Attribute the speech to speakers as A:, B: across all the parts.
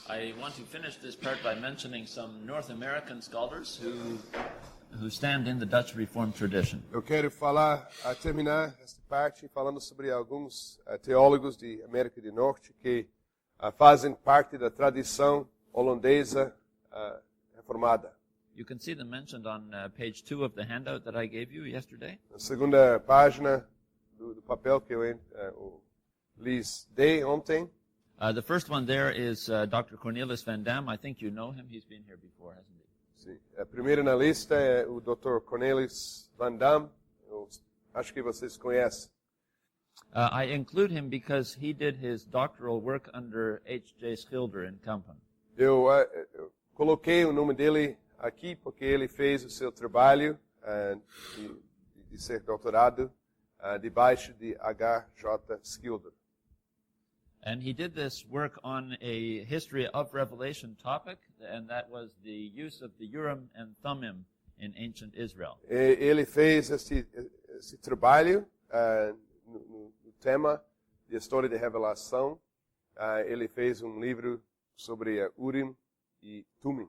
A: I want to finish this part by mentioning some North American scholars who stand in the Dutch Reformed tradition.
B: Eu quero terminar esta parte falando sobre alguns teólogos de América do Norte que fazem parte da tradição holandesa reformada.
A: You can see them mentioned on page 2 of the handout that I gave you yesterday.
B: Na segunda página do papel que eu lhes dei ontem.
A: The first one there is Dr. Cornelis van Dam. I think you know him. He's been here before, hasn't he?
B: Sim. A primeira na lista é o Dr. Cornelis van Dam. Eu acho que vocês conhecem.
A: I include him because he did his doctoral work under H.J. Schilder in Kampen.
B: Eu coloquei o nome dele aqui porque ele fez o seu trabalho de ser doutorado debaixo de H.J. Schilder.
A: And he did this work on a history of Revelation topic, and that was the use of the Urim and Thummim in ancient Israel.
B: Ele fez esse trabalho no tema de história de Revelação. Ele fez livro sobre Urim e Thummim.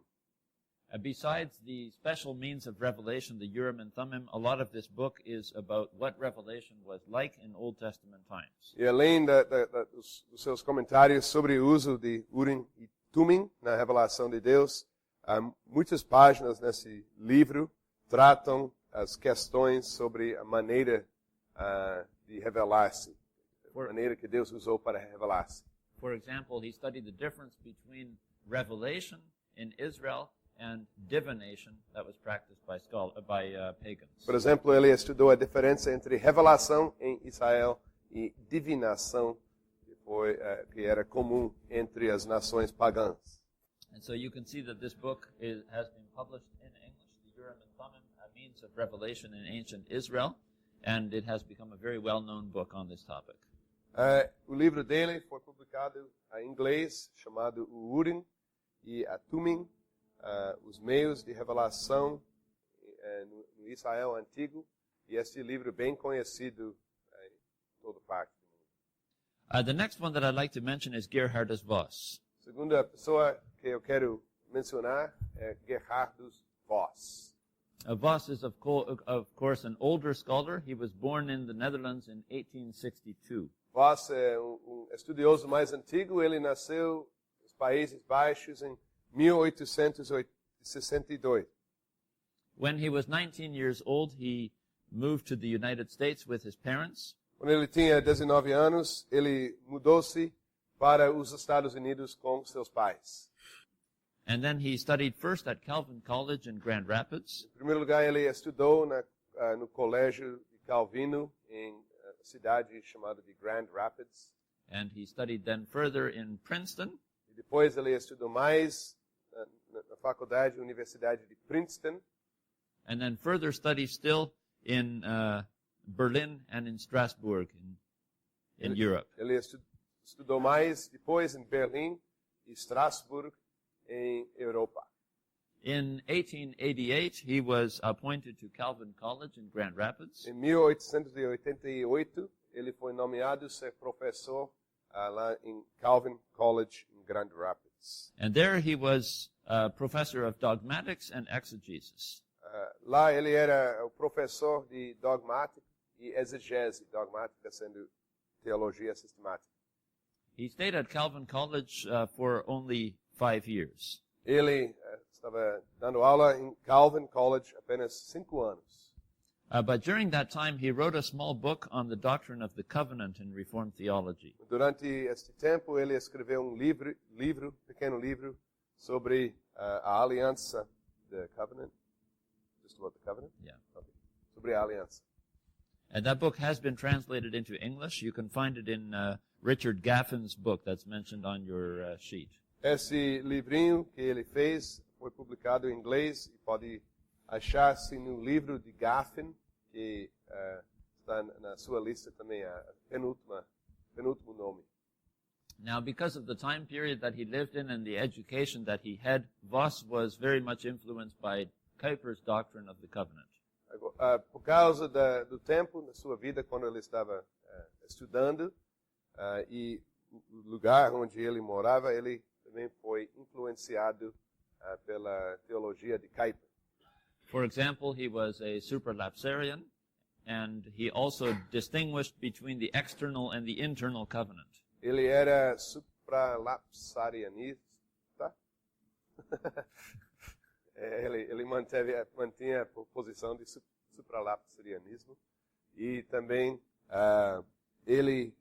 A: Besides the special means of revelation, the Urim and Thummim, a lot of this book is about what Revelation was like in Old Testament times.
B: E além dos seus comentários sobre o uso de Urim e Thummim na revelação de Deus, muitas páginas nesse livro tratam as questões sobre a maneira de revelar-se, a maneira que Deus usou para revelar-se.
A: For example, he studied the difference between revelation in Israel and divination that was practiced by pagans.
B: Por exemplo, ele estudou a diferença entre revelação em Israel e divinação que era comum entre as nações pagãs.
A: And so you can see that this book has been published in English, the Urim and Thummim, a means of revelation in ancient Israel, and it has become a very well-known book on this topic.
B: O livro dele foi publicado em inglês, chamado o Urim e a Thummim, os meios de revelação no Israel antigo, e este livro bem conhecido em toda parte do mundo.
A: The next one that I'd like to mention is Gerhardus Voss.
B: A segunda pessoa que eu quero mencionar é Gerhardus Voss.
A: Voss is, of course, an older scholar. He was born in the Netherlands in 1862.
B: Voss é estudioso mais antigo. Ele nasceu nos Países Baixos em 1862.
A: When he was 19 years old, he moved to the United States with his parents.
B: Quando ele tinha 19 anos, ele mudou-se para os Estados Unidos com seus pais.
A: And then he studied first at Calvin College in Grand Rapids.
B: Em primeiro lugar, ele estudou no colégio de Calvino em cidade chamada de Grand Rapids.
A: And he studied then further in Princeton.
B: E depois ele estudou mais na faculdade, Universidade de Princeton.
A: And then further studies still in Berlin and in Strasbourg in Europe.
B: Ele estudou mais depois em Berlim e Strasbourg em Europa.
A: In 1888, he was appointed to Calvin College in Grand Rapids.
B: Em 1888, ele foi nomeado ser professor lá em Calvin College em Grand Rapids.
A: And there he was professor of dogmatics and exegesis.
B: Lá ele era o professor de dogmática e exegese, dogmática sendo teologia sistemática.
A: He stayed at Calvin College for only 5 years.
B: Ele estava dando aula em Calvin College apenas 5 anos.
A: But during that time, he wrote a small book on the doctrine of the covenant in Reformed theology.
B: Durante este tempo, ele escreveu pequeno livro sobre a aliança, the covenant. Just about the covenant?
A: Yeah.
B: Okay. Sobre a aliança.
A: And that book has been translated into English. You can find it in Richard Gaffin's book that's mentioned on your sheet.
B: Esse livrinho que ele fez foi publicado em inglês e pode achar-se no livro de Gaffin, que está na sua lista também, a penúltimo nome.
A: Now, because of the time period that he lived in and the education that he had, Voss was very much influenced by Kuyper's doctrine of the covenant.
B: Por causa do tempo na sua vida, quando ele estava estudando, e o lugar onde ele morava, ele também foi influenciado pela teologia de Kuyper.
A: For example, he was a supralapsarian, and he also distinguished between the external and the internal covenant.
B: Ele era supralapsarianista. Ele mantinha a posição de supralapsarianismo e também ele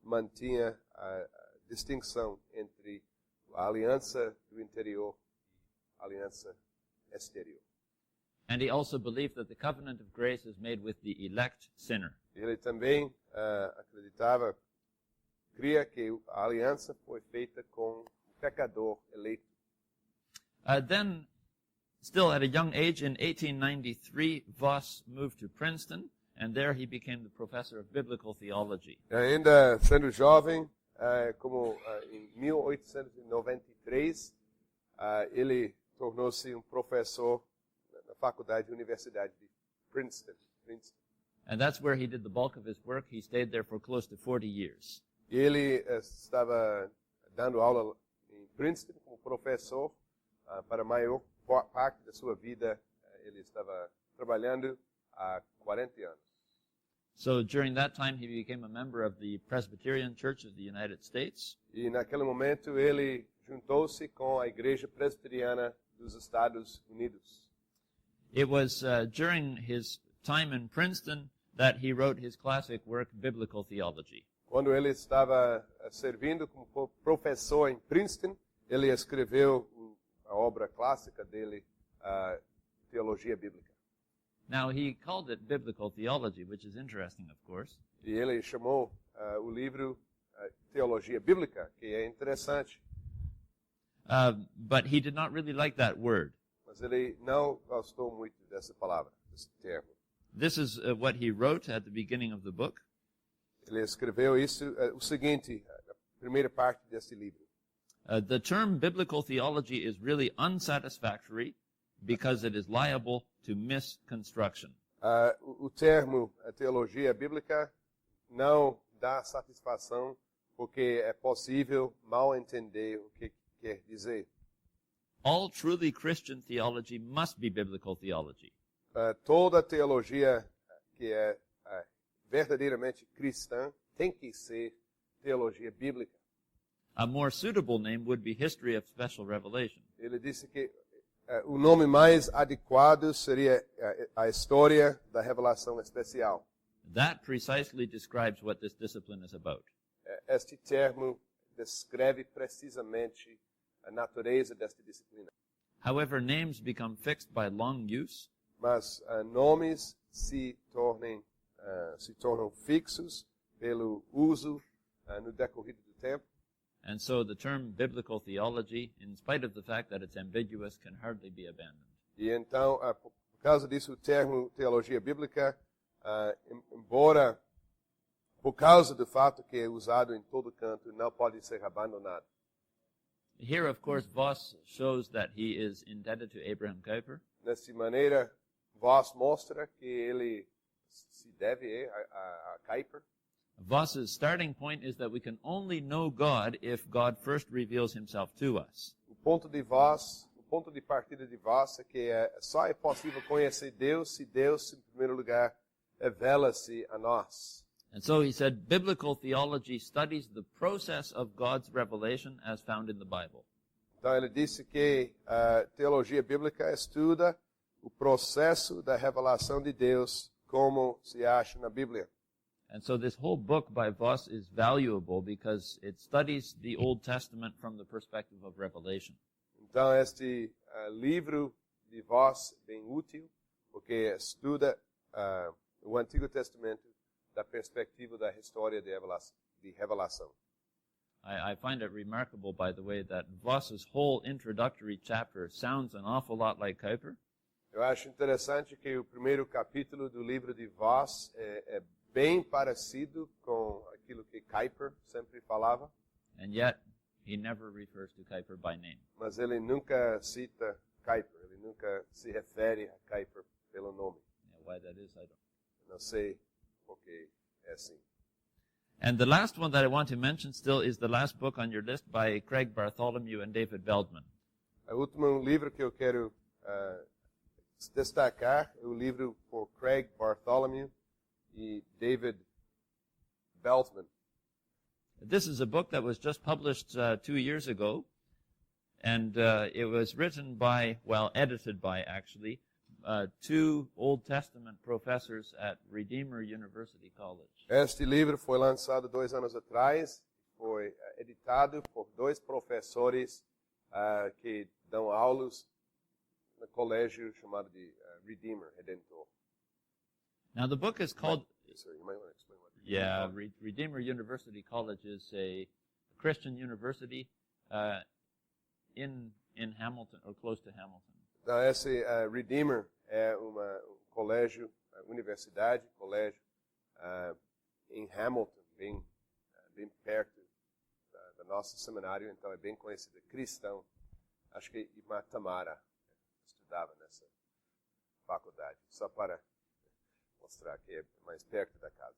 B: mantinha a distinção entre a aliança do interior e a aliança exterior.
A: And he also believed that the covenant of grace is made with the elect sinner.
B: Ele também cria que a aliança foi feita com o pecador eleito.
A: Then, still at a young age, in 1893, Voss moved to Princeton, and there he became the professor of biblical theology.
B: Ainda sendo jovem, em 1893, ele tornou-se professor na faculdade da Universidade de Princeton.
A: And that's where he did the bulk of his work. He stayed there for close to 40 years.
B: E ele estava dando aula em Princeton como professor para a maior parte da sua vida. Ele estava trabalhando há 40 anos.
A: So during that time, he became a member of the Presbyterian Church of the United States.
B: E naquele momento ele juntou-se com a Igreja Presbiteriana dos Estados Unidos.
A: It was during his time in Princeton that he wrote his classic work, Biblical Theology.
B: Quando ele estava servindo como professor em Princeton, ele escreveu a obra clássica dele, Teologia Bíblica.
A: Now, he called it Biblical Theology, which is interesting, of course.
B: E ele chamou o livro Teologia Bíblica, que é interessante.
A: But he did not really like that word.
B: Mas ele não gostou muito dessa palavra, desse termo.
A: This is what he wrote at the beginning of the book.
B: Ele escreveu o seguinte, a primeira parte desse livro.
A: The term biblical theology is really unsatisfactory because it is liable to misconstruction.
B: O termo teologia bíblica não dá satisfação porque é possível mal entender o que quer dizer.
A: All truly Christian theology must be biblical theology.
B: Toda teologia que é verdadeiramente cristã tem que ser teologia bíblica.
A: A more suitable name would be History of Special Revelation.
B: Ele disse que o nome mais adequado seria a história da revelação especial.
A: That precisely describes what this discipline is about.
B: Este termo descreve precisamente a natureza desta disciplina.
A: However, names become fixed by long use.
B: Mas nomes se tornam fixos pelo uso no decorrido do tempo.
A: And so the term biblical theology, in spite of the fact that it's ambiguous, can hardly be abandoned.
B: E então, por causa disso, o termo teologia bíblica, embora por causa do fato que é usado em todo canto, não pode ser abandonado.
A: Here, of course, Voss shows that he is indebted to Abraham Kuyper.
B: Dessa maneira, Voss mostra que ele se deve a Kuyper.
A: Voss's starting point is that we can only know God if God first reveals himself to us.
B: O ponto de partida de Voss é que só é possível conhecer Deus se Deus, em primeiro lugar, revela-se a nós.
A: And so he said, biblical theology studies the process of God's revelation as found in the Bible.
B: Então ele disse que a teologia bíblica estuda o processo da revelação de Deus como se acha na Bíblia.
A: And so this whole book by Voss is valuable because it studies the Old Testament from the perspective of Revelation.
B: Então este livro de Voss é bem útil porque estuda o Antigo Testamento da perspectiva da história de revelação.
A: I find it remarkable, by the way, that Voss's whole introductory chapter sounds an awful lot like Kuyper.
B: Eu acho interessante que o primeiro capítulo do livro de Voss é bem parecido com aquilo que Kuyper sempre falava.
A: And yet, he never refers to Kuyper by name.
B: Mas ele nunca cita Kuyper, ele nunca se refere a Kuyper pelo nome.
A: Yeah, why that is, I don't know.
B: Não sei porque é assim.
A: And the last one that I want to mention still is the last book on your list by Craig Bartholomew and David Feldman.
B: O último livro que eu quero destacar é o livro por Craig Bartholomew e David Feldman.
A: This is a book that was just published 2 years ago, and it was written by, well, edited by, actually, 2 Old Testament professors at Redeemer University College.
B: Este livro foi lançado 2 anos atrás, foi editado por 2 professores que dão aulas no colégio chamado de Redeemer, Redentor.
A: Now, the book is called...
B: Sorry, you might want to explain what
A: Yeah, Redeemer University College is a Christian university in Hamilton, or close to Hamilton.
B: Então, esse Redeemer é um colégio, colégio em Hamilton, bem perto do nosso seminário, então é bem conhecido, cristão. Acho que irmã Tamara estudava nessa faculdade, só para mostrar que é mais perto da casa.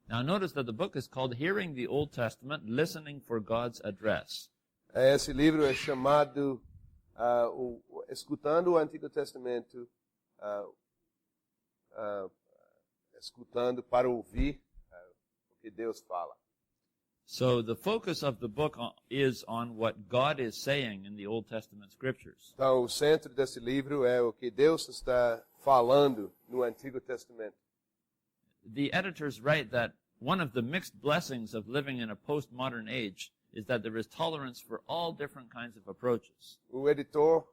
A: Now notice that the book is called Hearing the Old Testament, Listening for God's Address.
B: Esse livro é chamado Escutando o Antigo Testamento, escutando para ouvir o que Deus fala.
A: So the focus of the book is on what God is saying in the Old Testament scriptures.
B: Então, o centro desse livro é o que Deus está falando no Antigo Testamento.
A: The editors write that one of the mixed blessings of living in a postmodern age is that there is tolerance for all different kinds of approaches.
B: O editor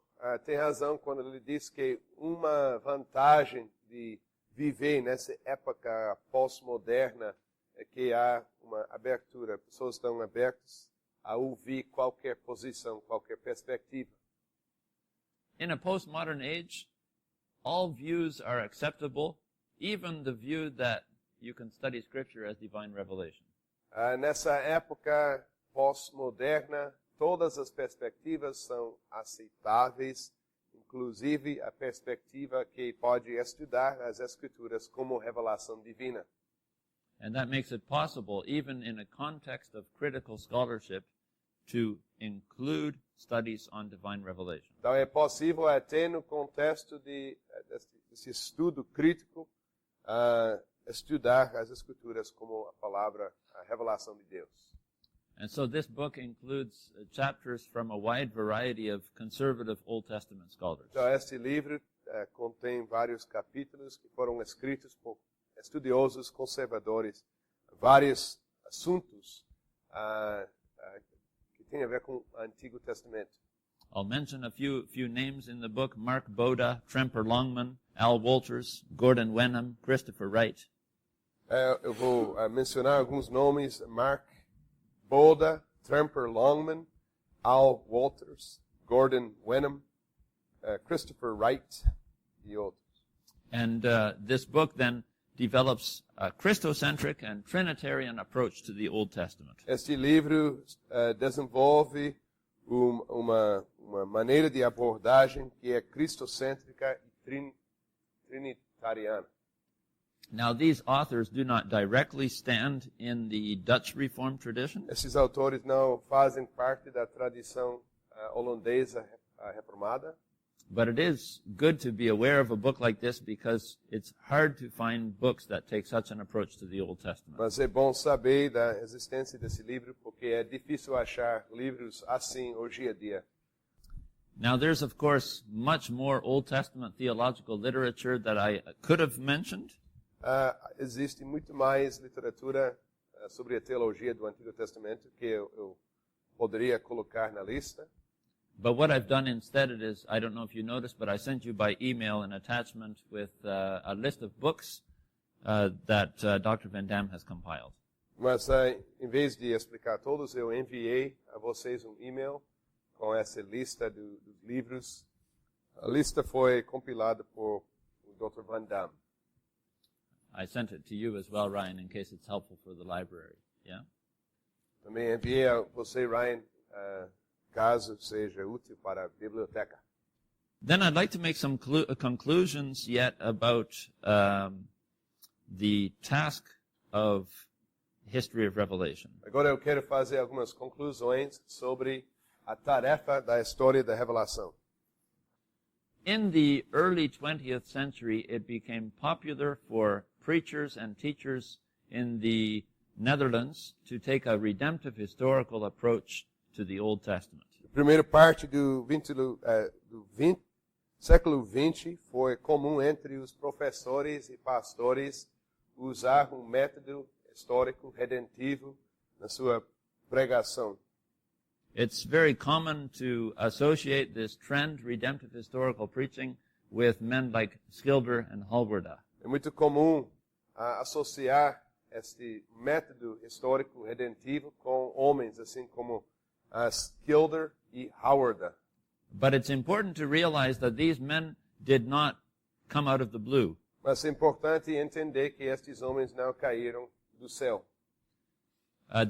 B: tem razão quando ele diz que uma vantagem de viver nessa época pós-moderna é que há uma abertura. Pessoas estão abertas a ouvir qualquer posição, qualquer perspectiva.
A: In a postmodern age, all views are acceptable, even the view that you can study Scripture as divine revelation.
B: Nessa época pós-moderna, todas as perspectivas são aceitáveis, inclusive a perspectiva que pode estudar as Escrituras como revelação divina.
A: And that makes it possible, even in a context of critical scholarship, to include studies on divine revelation.
B: Então é possível até no contexto desse estudo crítico estudar as Escrituras como a palavra, a revelação de Deus.
A: And so this book includes chapters from a wide variety of conservative Old Testament scholars.
B: Então este livro contém vários capítulos que foram escritos por estudiosos conservadores, vários assuntos que têm a ver com o Antigo Testamento.
A: I'll mention a few names in the book: Mark Boda, Tremper Longman, Al Wolters, Gordon Wenham, Christopher Wright.
B: Eu vou mencionar alguns nomes: Mark Boda, Tremper Longman, Al Wolters, Gordon Wenham, Christopher Wright e outros.
A: And this book then develops a Christocentric and Trinitarian approach to the Old Testament.
B: Este livro desenvolve uma maneira de abordagem que é cristocêntrica e trinitariana.
A: Now, these authors do not directly stand in the Dutch Reformed tradition.
B: Esses autores não fazem parte da tradição holandesa reformada.
A: But it is good to be aware of a book like this because it's hard to find books that take such an approach to the Old Testament.
B: Mas é bom saber da existência desse livro porque é difícil achar livros assim hoje em dia.
A: Now, there's, of course, much more Old Testament theological literature that I could have mentioned.
B: Existe muito mais literatura sobre a teologia do Antigo Testamento que eu poderia colocar na lista.
A: But what I've done instead is, I don't know if you noticed, but I sent you by email an attachment with a list of books that Dr. Van Dam has compiled.
B: Mas em vez de explicar todos, eu enviei a vocês um e-mail com essa lista dos livros. A lista foi compilada por o Dr. Van Dam.
A: I sent it to you as well, Ryan, in case it's helpful for the library. Yeah?
B: Também enviei a você, Ryan, caso seja útil para a biblioteca.
A: Then I'd like to make some conclusions yet about the task of history of Revelation.
B: Agora eu quero fazer algumas conclusões sobre a tarefa da história da revelação.
A: In the early 20th century, it became popular for preachers and teachers in the Netherlands to take a redemptive historical approach to the Old Testament.
B: A primeira parte do século XX foi comum entre os professores e pastores usar um método histórico redentivo na sua pregação.
A: It's very common to associate this trend, redemptive historical preaching, with men like Schilder and Halberda.
B: É muito comum associar este método histórico redentivo com homens assim como Schilder e Halberda.
A: But it's important to realize that these men did not come out of the blue.
B: Mas é importante entender que estes homens não caíram do céu.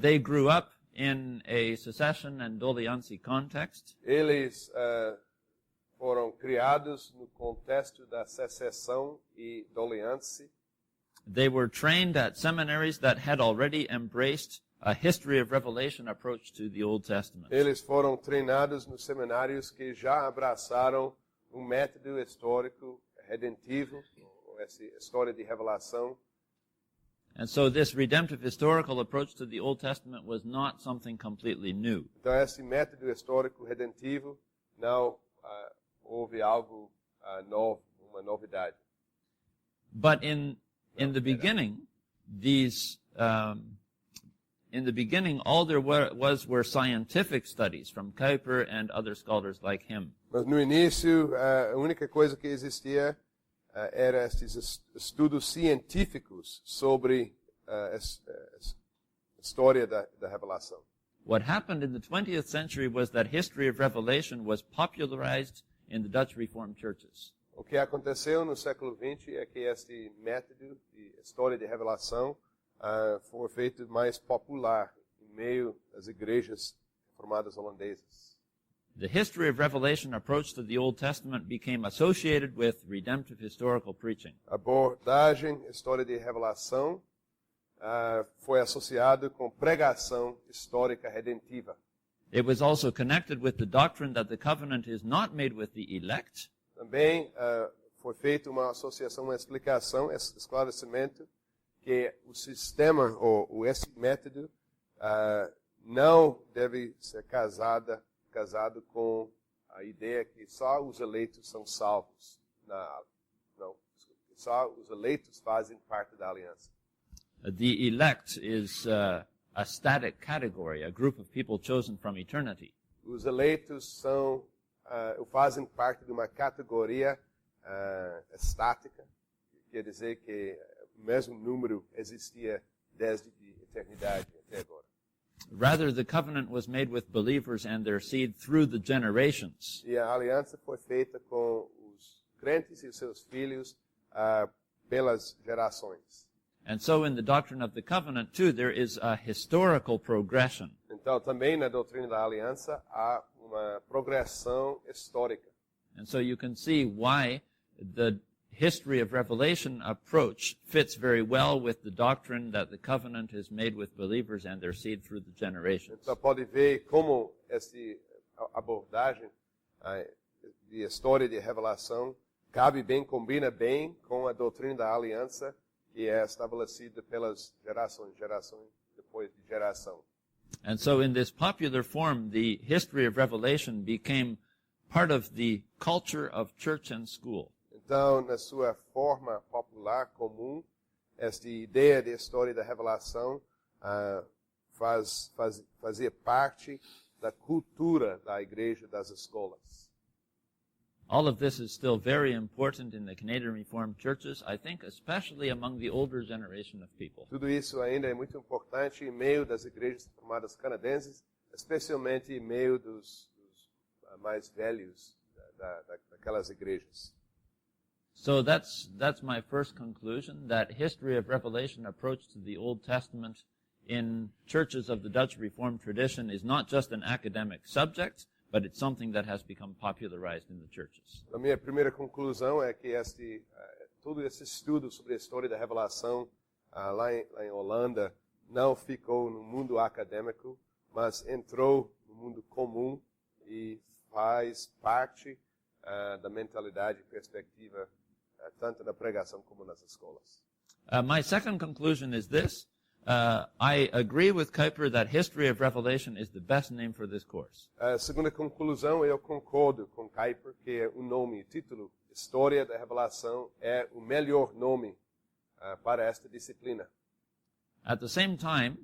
A: They grew up in a secession and doleancy context.
B: Eles foram criados no contexto da secessão e doleança.
A: They were trained at seminaries that had already embraced a history of revelation approach to the Old Testament.
B: Eles foram treinados nos seminários que já abraçaram um método histórico redentivo, essa história de revelação.
A: And so this redemptive historical approach to the Old Testament was not something completely new.
B: Então esse método histórico redentivo não houve algo novo, uma novidade.
A: But in the beginning, all there were scientific studies from Kuyper and other scholars like him.
B: Mas no início, a única coisa que existia eram estes estudos científicos sobre a história da revelação.
A: What happened in the 20th century was that history of revelation was popularized in the Dutch Reformed churches.
B: O que aconteceu no século XX é que este método de história de revelação foi feito mais popular em meio às igrejas reformadas holandesas.
A: The history of revelation approach to the Old Testament became associated with redemptive historical preaching.
B: A abordagem história de revelação foi associado com pregação histórica redentiva.
A: It was also connected with the doctrine that the covenant is not made with the elect.
B: Também foi feita uma associação, uma explicação, esse esclarecimento que o sistema ou esse método não deve ser casado com a ideia que só os eleitos são salvos. Não, só os eleitos fazem parte da aliança.
A: The elect is a static category, a group of people chosen from eternity.
B: Os eleitos fazem parte de uma categoria estática, quer dizer que o mesmo número existia desde a eternidade até agora.
A: Rather, the covenant was made with believers and their seed through the generations.
B: E a aliança foi feita com os crentes e os seus filhos pelas gerações.
A: And so in the doctrine of the covenant, too, there is a historical progression.
B: Então, também na doutrina da aliança há uma progressão histórica.
A: And so you can see why the history of revelation approach fits very well with the doctrine that the covenant is made with believers and their seed through the generations.
B: Então, pode ver como essa abordagem de história de revelação cabe bem, combina bem com a doutrina da aliança que é estabelecida pelas gerações depois de geração.
A: And so in this popular form, the history of revelation became part of the culture of church and school.
B: Então, na sua forma popular, comum, esta ideia de história da revelação fazia parte da cultura da igreja, das escolas.
A: All of this is still very important in the Canadian Reformed churches, I think especially among the older generation of people.
B: Tudo isso ainda é muito importante em meio das igrejas reformadas canadenses, especialmente em meio dos mais velhos daquelas igrejas.
A: So that's my first conclusion, that history of revelation approach to the Old Testament in churches of the Dutch Reformed tradition is not just an academic subject, but it's something that has become popularized in the churches.
B: A minha primeira conclusão é que todo esse estudo sobre a história da revelação lá em Holanda não ficou no mundo acadêmico, mas entrou no mundo comum e faz parte da mentalidade e perspectiva tanto na pregação como nas escolas.
A: My second conclusion is this. I agree with Kuyper that History of Revelation is the best name for this course.
B: A segunda conclusão, eu concordo com Kuyper que o nome, o título, História da Revelação, é o melhor nome para esta disciplina.
A: At the same time,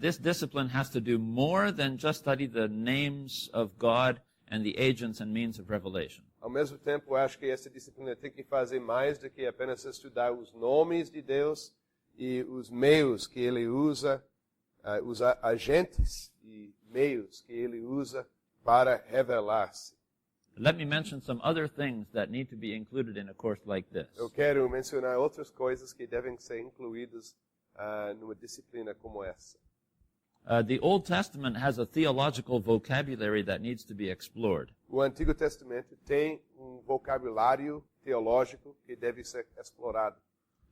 A: this discipline has to do more than just study the names of God and the agents and means of revelation.
B: Ao mesmo tempo, acho que essa disciplina tem que fazer mais do que apenas estudar os nomes de Deus e os meios que ele usa, os agentes e meios que ele usa para revelar-se.
A: Let me mention some other things that need to be included in a course like this.
B: Eu quero mencionar outras coisas que devem ser incluídas numa disciplina como essa.
A: The Old Testament has a theological vocabulary that needs to be explored.
B: O Antigo Testamento tem vocabulário teológico que deve ser explorado.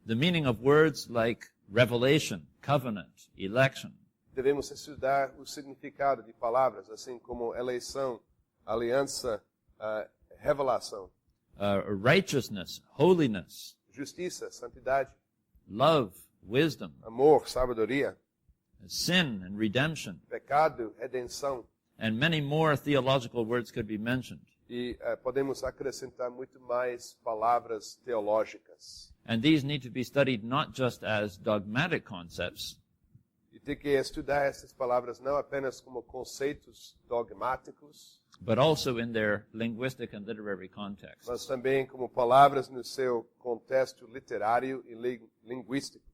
A: The meaning of words like revelation, covenant, election.
B: Devemos estudar o significado de palavras, assim como eleição, aliança, revelação,
A: Righteousness, holiness,
B: justiça, santidade,
A: love, wisdom,
B: amor, sabedoria,
A: sin and redemption,
B: pecado, redenção.
A: and many more theological words could be mentioned.
B: E podemos acrescentar muito mais palavras teológicas.
A: And these need to be studied not just as dogmatic concepts,
B: E tem que estudar essas palavras não apenas como conceitos dogmáticos,
A: but also in their linguistic and literary context.
B: mas também como palavras no seu contexto literário e linguístico.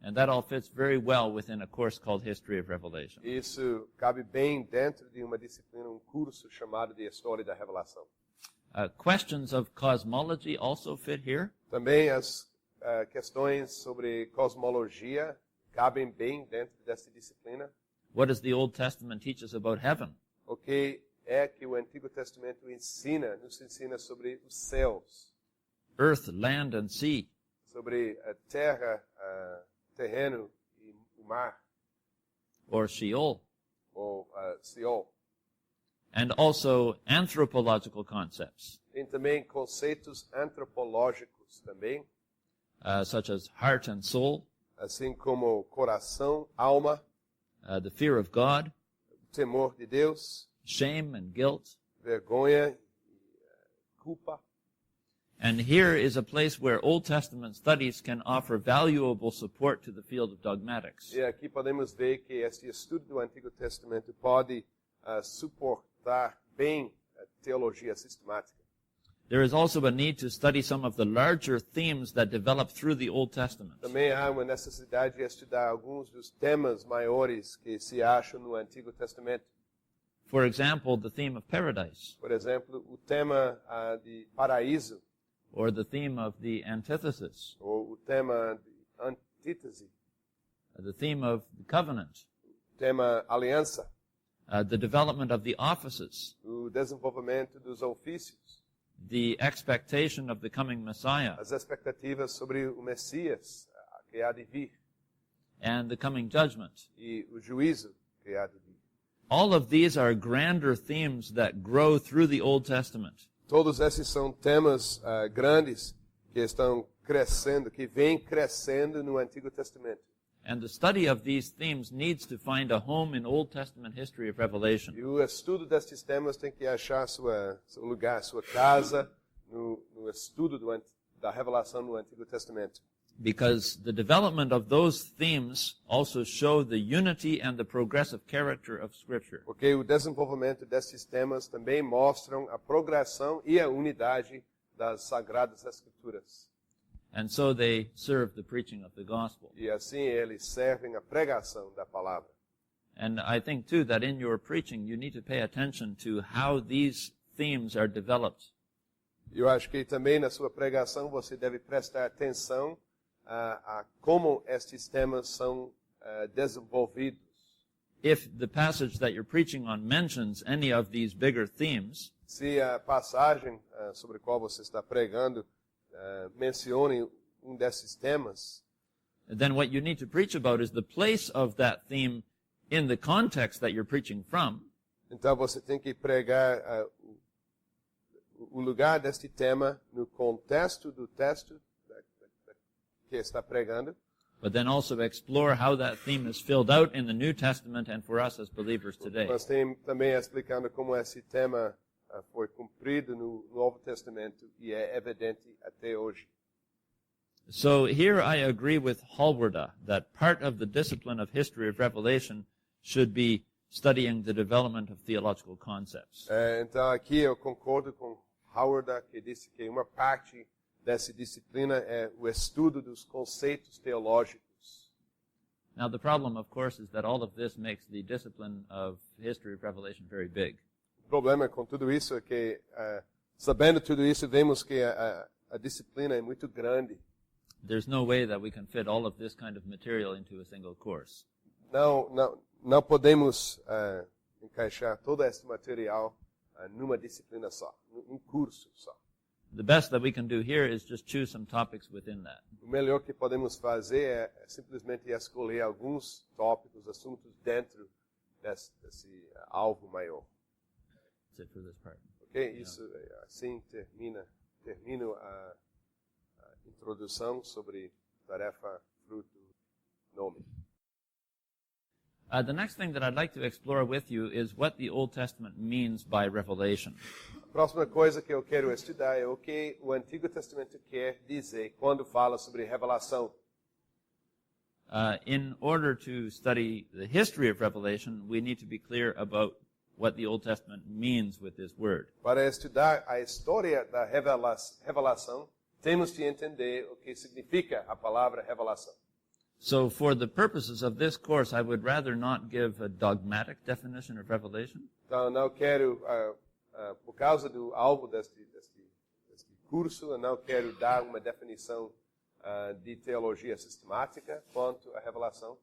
A: And that all fits very well within a course called History of Revelation.
B: Isso cabe bem dentro de uma disciplina, um curso chamado de História da Revelação.
A: Questions of cosmology also fit here.
B: Também as questões sobre cosmologia cabem bem dentro dessa disciplina.
A: What does the Old Testament teach us about heaven?
B: O que é que o Antigo Testamento nos ensina sobre os céus,
A: Earth, land, and sea.
B: sobre a terra, terreno e o mar,
A: Or Sheol.
B: ou Seol.
A: And also anthropological concepts,
B: Tem também conceitos antropológicos também,
A: such as heart and soul,
B: assim como coração, alma,
A: the fear of God,
B: temor de Deus,
A: shame and guilt.
B: vergonha e culpa.
A: And here is a place where Old Testament studies can offer valuable support to the field of dogmatics.
B: E aqui podemos ver que este estudo do Antigo Testamento pode suportar bem a teologia sistemática.
A: There is also a need to study some of the larger themes that develop through the Old Testament.
B: Também há uma necessidade de estudar alguns dos temas maiores que se acham no Antigo Testamento.
A: For example, the theme of paradise,
B: Por exemplo, o tema de paraíso,
A: or the theme of the antithesis,
B: ou o tema de antítese,
A: the theme of the covenant,
B: o tema aliança,
A: the development of the offices,
B: o desenvolvimento dos ofícios,
A: the expectation of the coming Messiah,
B: as expectativas sobre o Messias que há de vir
A: and the coming judgment.
B: e o juízo que há de vir.
A: All of these are grander themes that grow through the Old Testament.
B: Todos esses são temas grandes que estão crescendo, que vêm crescendo no Antigo Testamento.
A: And the study of these themes needs to find a home in Old Testament history of Revelation.
B: E o estudo destes temas tem que achar seu lugar, sua casa no estudo da revelação no Antigo Testamento.
A: Because the development of those themes also show the unity and the progressive character of Scripture.
B: Porque o desenvolvimento destes temas também mostram a progressão e a unidade das Sagradas Escrituras.
A: And so they serve the preaching of the gospel.
B: E assim eles servem a pregação da palavra.
A: And I think, too, that in your preaching you need to pay attention to how these themes are developed.
B: Eu acho que também na sua pregação você deve prestar atenção a como estes temas são desenvolvidos.
A: If the passage that you're preaching on mentions any of these bigger themes,
B: Se a passagem sobre a qual você está pregando mencione um desses temas,
A: then what you need to preach about is the place of that theme in the context that you're preaching from.
B: Então você tem que pregar o lugar deste tema no contexto do texto que está pregando.
A: But then also explore how that theme is filled out in the New Testament and for us as believers today.
B: Mas tem também explicando como esse tema foi cumprido no Novo Testamento e é evidente até hoje.
A: So here I agree with Halwarda that part of the discipline of history of Revelation should be studying the development of theological concepts.
B: Então aqui eu concordo com Howard, que disse que uma parte dessa disciplina é o estudo dos conceitos teológicos.
A: Now the problem, of course, is that all of this makes the discipline of history of Revelation very big.
B: O problema com tudo isso é que, sabendo tudo isso, vemos que a disciplina é muito grande.
A: There's no way that we can fit all of this kind of material into a single course.
B: Não podemos encaixar todo esse material numa disciplina só, num curso só.
A: The best that we can do here is just choose some topics within that.
B: O melhor que podemos fazer é simplesmente escolher alguns tópicos, assuntos dentro desse alvo maior.
A: That's it for this part.
B: Ok? Isso, assim termino a introdução sobre tarefa, fruto, nome.
A: The next thing that I'd like to explore with you is what the Old Testament means by revelation.
B: A próxima coisa que eu quero estudar é o que o Antigo Testamento quer dizer quando fala sobre revelação.
A: In order to study the history of Revelation, we need to be clear about what the Old Testament means with this word.
B: Para estudar a história da revelação, temos de entender o que significa a palavra revelação.
A: So for the purposes of this course, I would rather not give a dogmatic definition of Revelation.
B: Então, não quero, por causa do alvo deste curso, eu não quero dar uma definição de teologia sistemática quanto à revelação.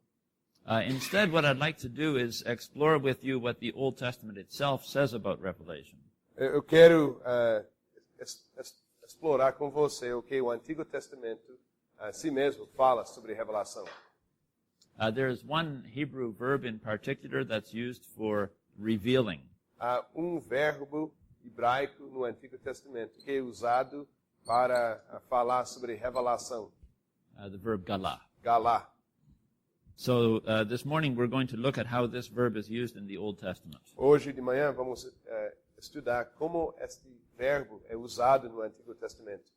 A: Instead, what I'd like to do is explore with you what the Old Testament itself says about Revelation.
B: Eu quero explorar com você o que o Antigo Testamento a si mesmo fala sobre revelação.
A: There is one Hebrew verb in particular that's used for revealing.
B: Há verbo hebraico no Antigo Testamento que é usado para falar sobre revelação.
A: The verb galah.
B: Galá.
A: So this morning we're going to look at how this verb is used in the Old Testament.
B: Hoje de manhã vamos estudar como este verbo é usado no Antigo Testamento.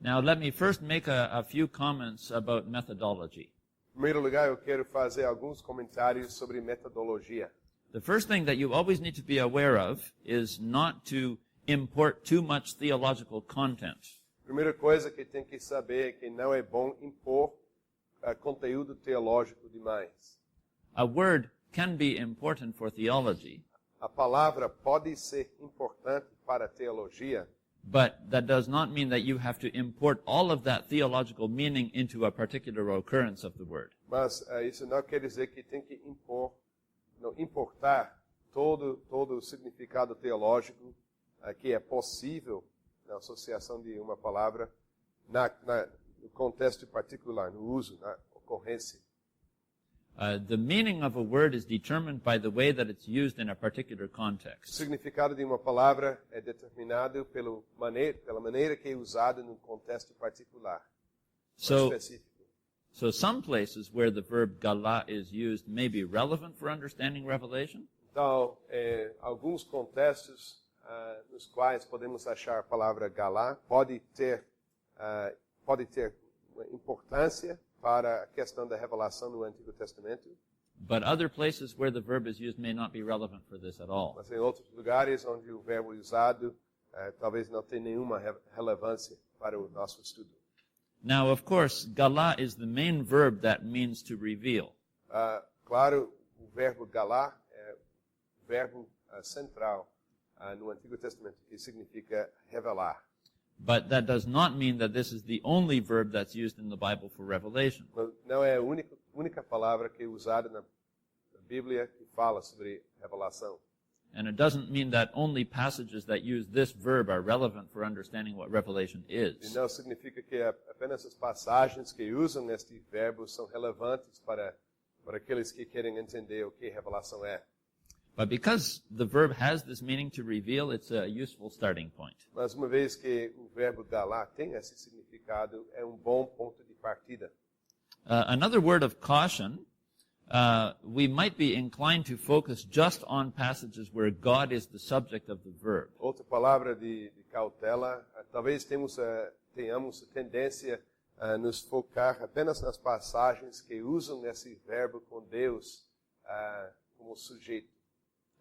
A: Now let me first make a few comments about methodology.
B: Em primeiro lugar, eu quero fazer alguns comentários sobre metodologia.
A: The first thing that you always need to be aware of is not to import too much theological content.
B: A primeira coisa que tem que saber é que não é bom impor conteúdo teológico demais.
A: A word can be important for theology,
B: A palavra pode ser importante para a teologia,
A: but that does not mean that you have to import all of that theological meaning into a particular occurrence of the word.
B: mas isso não quer dizer que tem que importar todo o significado teológico que é possível na associação de uma palavra no contexto particular, no uso, na ocorrência.
A: The meaning of a word is determined by the way that it's used in a particular
B: O
A: context.
B: significado de uma palavra é determinado pela maneira que é usada num contexto particular, específico.
A: So some places where the verb galah is used may be relevant for understanding Revelation.
B: Então, alguns contextos nos quais podemos achar a palavra galá pode ter uma importância para a questão da revelação no Antigo Testamento,
A: But other places where the verb is used may not be relevant for this at all.
B: mas em outros lugares onde o verbo é usado talvez não tenha nenhuma relevância para o nosso estudo.
A: Now, of course, galah is the main verb that means to reveal.
B: Claro, o verbo galá é o verbo central no Antigo Testamento, que significa revelar.
A: But that does not mean that this is the only verb that's used in the Bible for revelation.
B: Não é a única palavra que é usada na Bíblia que fala sobre revelação.
A: And it doesn't mean that only passages that use this verb are relevant for understanding what Revelation
B: E
A: is.
B: não significa que apenas as passagens que usam este verbo são relevantes para aqueles que querem entender o que revelação é.
A: But because the verb has this meaning to reveal, it's a useful starting point.
B: Mas uma vez que o verbo galar tem esse significado, é bom ponto de partida.
A: Another word of caution, we might be inclined to focus just on passages where God is the subject of the verb.
B: Outra palavra de cautela, talvez tenhamos a tendência a nos focar apenas nas passagens que usam esse verbo com Deus como sujeito.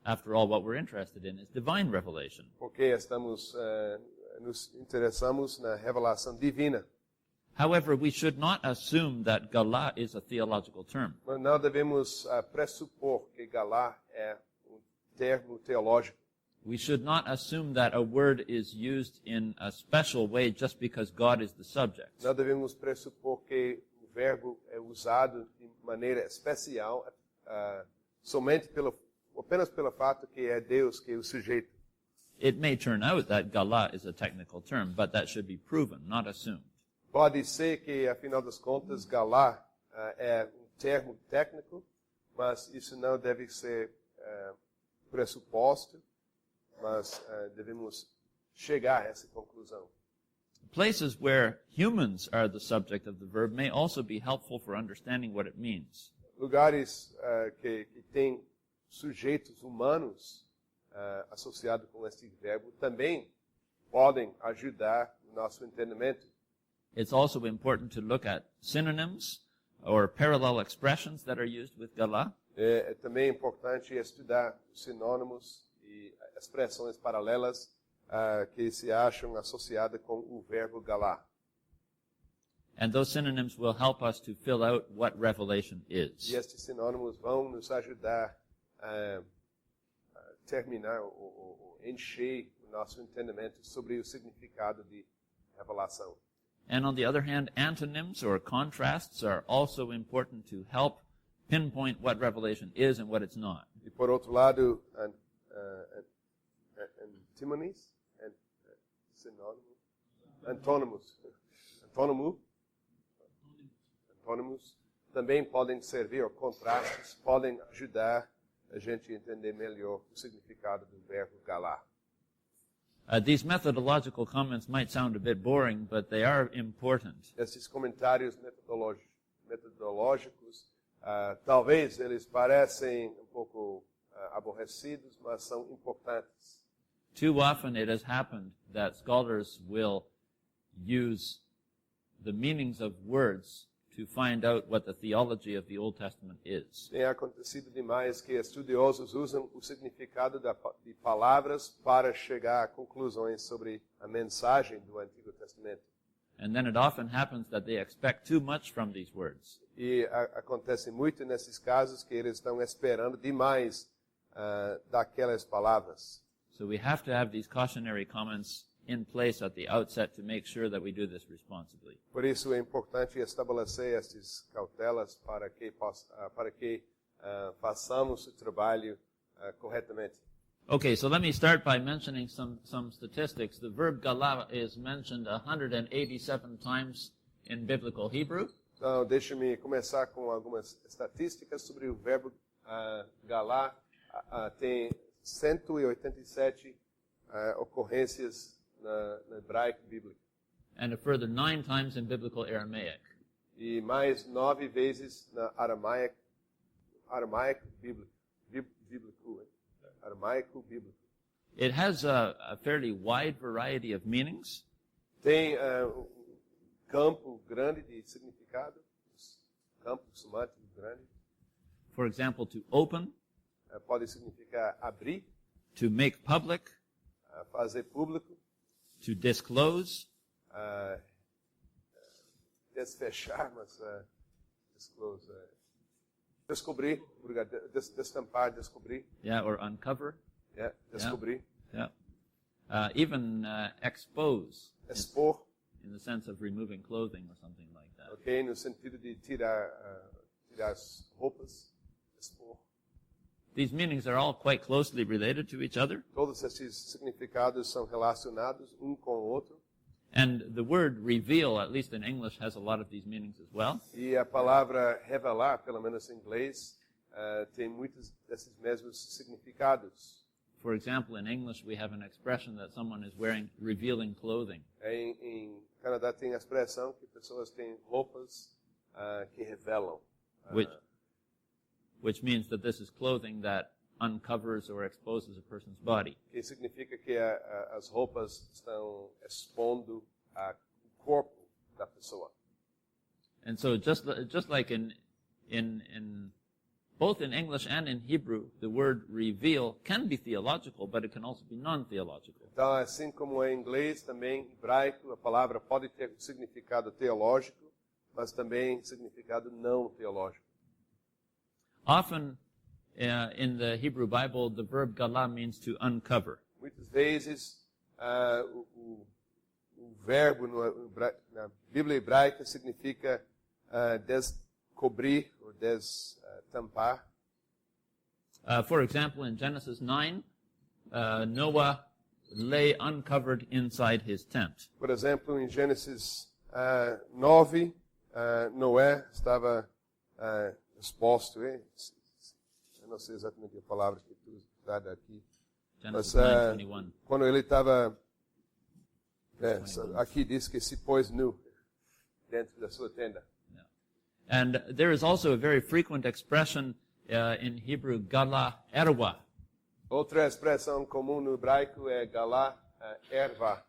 A: After all, what we're interested in is divine revelation.
B: Porque nos interessamos na revelação divina.
A: However, we should not assume that Galah is a theological term.
B: Mas não devemos pressupor que galar é termo teológico.
A: We should not assume that a word is used in a special way just because God is the subject.
B: Não devemos pressupor que o verbo é usado de maneira especial somente apenas pelo fato que é Deus que é o sujeito.
A: It may turn out that Galah is a technical term, but that should be proven, not assumed.
B: Pode ser que, afinal das contas, galar é termo técnico, mas isso não deve ser pressuposto, mas devemos chegar a essa conclusão.
A: Places where humans are the subject of the verb may also be helpful for understanding what it means.
B: Lugares que têm sujeitos humanos associados com este verbo também podem ajudar no nosso entendimento.
A: It's also important to look at synonyms or parallel expressions that are used with Galah.
B: É também importante estudar sinônimos e expressões paralelas que se acham associadas com o verbo galar.
A: And those synonyms will help us to fill out what Revelation is.
B: E estes sinônimos vão nos ajudar a terminar ou encher o nosso entendimento sobre o significado de revelação.
A: And on the other hand, antonyms or contrasts are also important to help pinpoint what Revelation is and what it's not.
B: E por outro lado, antônimos, antônimos também podem servir, ou contrastes podem ajudar a gente a entender melhor o significado do verbo galar.
A: These methodological comments might sound a bit boring, but they are important.
B: Esses comentários metodológicos, talvez eles parecem um pouco aborrecidos, mas são importantes.
A: Too often it has happened that scholars will use the meanings of words to find out what the theology of the Old Testament is.
B: Tem acontecido demais que estudiosos usam o significado de palavras para chegar a conclusões sobre a mensagem do Antigo Testamento.
A: And then it often happens that they expect too much from these words.
B: E acontece muito nesses casos que eles estão esperando demais daquelas palavras.
A: So we have to have these cautionary comments in place at the outset to make sure that we do this responsibly.
B: Por isso é importante estabelecer estas cautelas para que façamos o trabalho corretamente.
A: Okay, so let me start by mentioning some statistics. The verb galah is mentioned 187 times in biblical Hebrew.
B: Então, deixe-me começar com algumas estatísticas sobre o verbo galar. Tem 187 ocorrências na hebraico bíblico.
A: And a further 9 times in biblical Aramaic.
B: E mais 9 vezes na aramaico bíblico. Aramaico bíblico.
A: It has a fairly wide variety of meanings.
B: Tem campo grande de significado, campo semântico grande.
A: For example, to open,
B: Pode significar abrir,
A: to make public,
B: fazer público,
A: to disclose,
B: desfechar, mas disclose, descobrir, destampar, descobrir,
A: or uncover,
B: descobrir,
A: even expose,
B: expor,
A: in the sense of removing clothing or something like that.
B: ok, no sentido de tirar as roupas, expor.
A: These meanings are all quite closely related to each other.
B: Todos esses significados são relacionados um com o outro.
A: And the word reveal, at least in English, has a lot of these meanings as well.
B: E a palavra revelar, pelo menos em inglês, tem muitos desses mesmos significados.
A: For example, in English, we have an expression that someone is wearing revealing clothing.
B: Em Canadá tem a expressão que pessoas têm roupas que revelam.
A: Which means that this is clothing that uncovers or exposes a person's body.
B: Que significa que as roupas estão expondo o corpo da pessoa.
A: And so just like in both in English and in Hebrew, the word reveal can be theological, but it can also be non-theological.
B: Então, assim como em inglês, também em hebraico, a palavra pode ter significado teológico, mas também significado não teológico.
A: Often in the Hebrew Bible, the verb galah means to uncover.
B: Muitas vezes, o verbo na Bíblia hebraica significa descobrir ou destampar.
A: For example, in Genesis 9, Noah lay uncovered inside his tent.
B: Por exemplo, em Gênesis 9, Noé estava exposto. Eu não sei exatamente a palavra que tu usada aqui.
A: Genesis
B: Mas
A: 9:21.
B: quando ele estava... aqui diz que se pôs nu dentro da sua tenda.
A: And there is also a very frequent expression in Hebrew, galah erwa,
B: Outra expressão comum no hebraico é galá erva,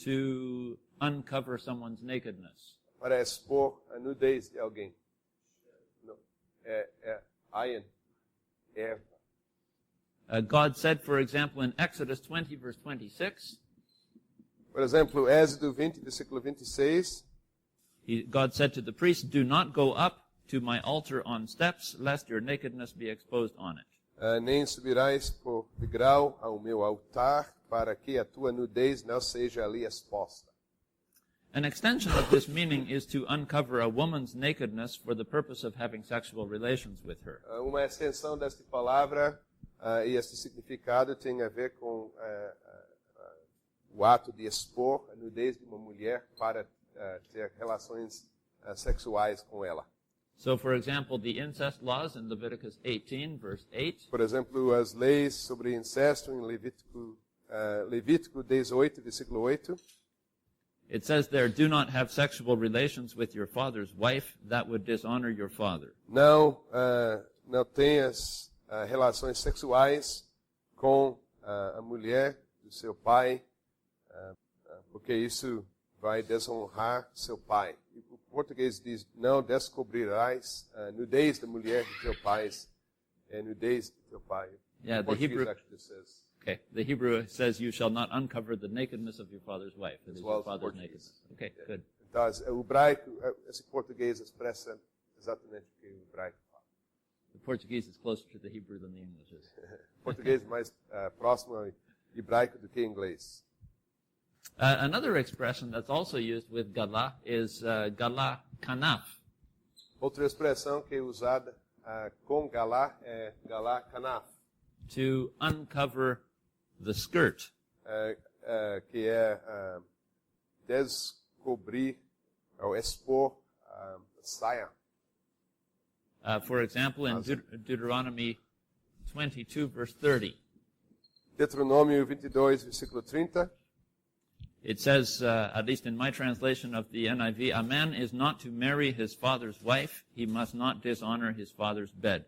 A: to uncover someone's nakedness.
B: para expor a nudez de alguém. Não, ayin, erva.
A: God said, for example, in Exodus 20, verse 26,
B: Por exemplo, Êxodo 20, versículo 26,
A: God said to the priests, "Do not go up to my altar on steps, lest your nakedness be exposed on it."
B: nem subirás por degrau ao meu altar, para que a tua nudez não seja ali exposta.
A: An extension of this meaning is to uncover a woman's nakedness for the purpose of having sexual relations with her.
B: Uma extensão desta palavra e este significado tem a ver com o ato de expor a nudez de uma mulher para ter relações sexuais com ela.
A: So, for example, the incest laws in Leviticus 18, verse 8,
B: Por exemplo, as leis sobre incesto em Levítico 18, versículo 8,
A: it says there, "Do not have sexual relations with your father's wife, that would dishonor your father."
B: não tenhas relações sexuais com a mulher do seu pai, porque isso vai desonrar seu pai. E o português diz, não descobrirás a nudez da mulher de teu pai, nudez de teu pai.
A: Yeah, the
B: Portuguese
A: Hebrew-
B: actually says,
A: Okay, the Hebrew says, "You shall not uncover the nakedness of your father's wife." It is
B: well
A: your
B: as
A: father's
B: Portuguese.
A: nakedness. Okay, good.
B: Então, o hebraico, esse português expressa exatamente o que o hebraico fala.
A: The Portuguese is closer to the Hebrew than the English is.
B: O português mais próximo ao hebraico do que inglês.
A: Another expression that's also used with galah is galah kanaf.
B: Outra expressão que é usada com galá é galá kanaf,
A: To uncover the skirt.
B: que é descobrir ou expor a saia.
A: For example, in Deuteronomy 22, verse 30,
B: Deuteronômio 22, versículo 30,
A: it says, at least in my translation of the NIV, "A man is not to marry his father's wife. He must not dishonor his father's bed."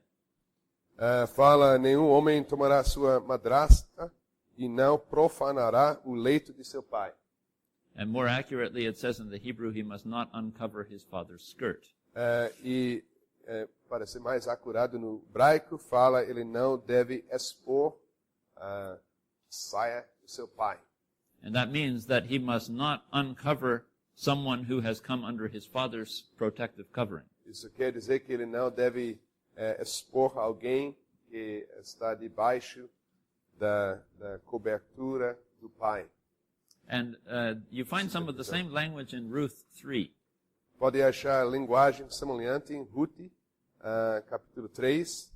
B: fala, nenhum homem tomará sua madrasta e não profanará o leito de seu pai.
A: And more accurately, it says in the Hebrew, he must not uncover his father's skirt.
B: Para ser mais acurado no hebraico, fala, ele não deve expor a saia do seu pai.
A: And that means that he must not uncover someone who has come under his father's protective covering.
B: Isso quer dizer que ele não deve expor alguém que está debaixo da cobertura do pai.
A: And you find some of the same language in Ruth 3.
B: Pode achar linguagem semelhante em Ruth, capítulo 3.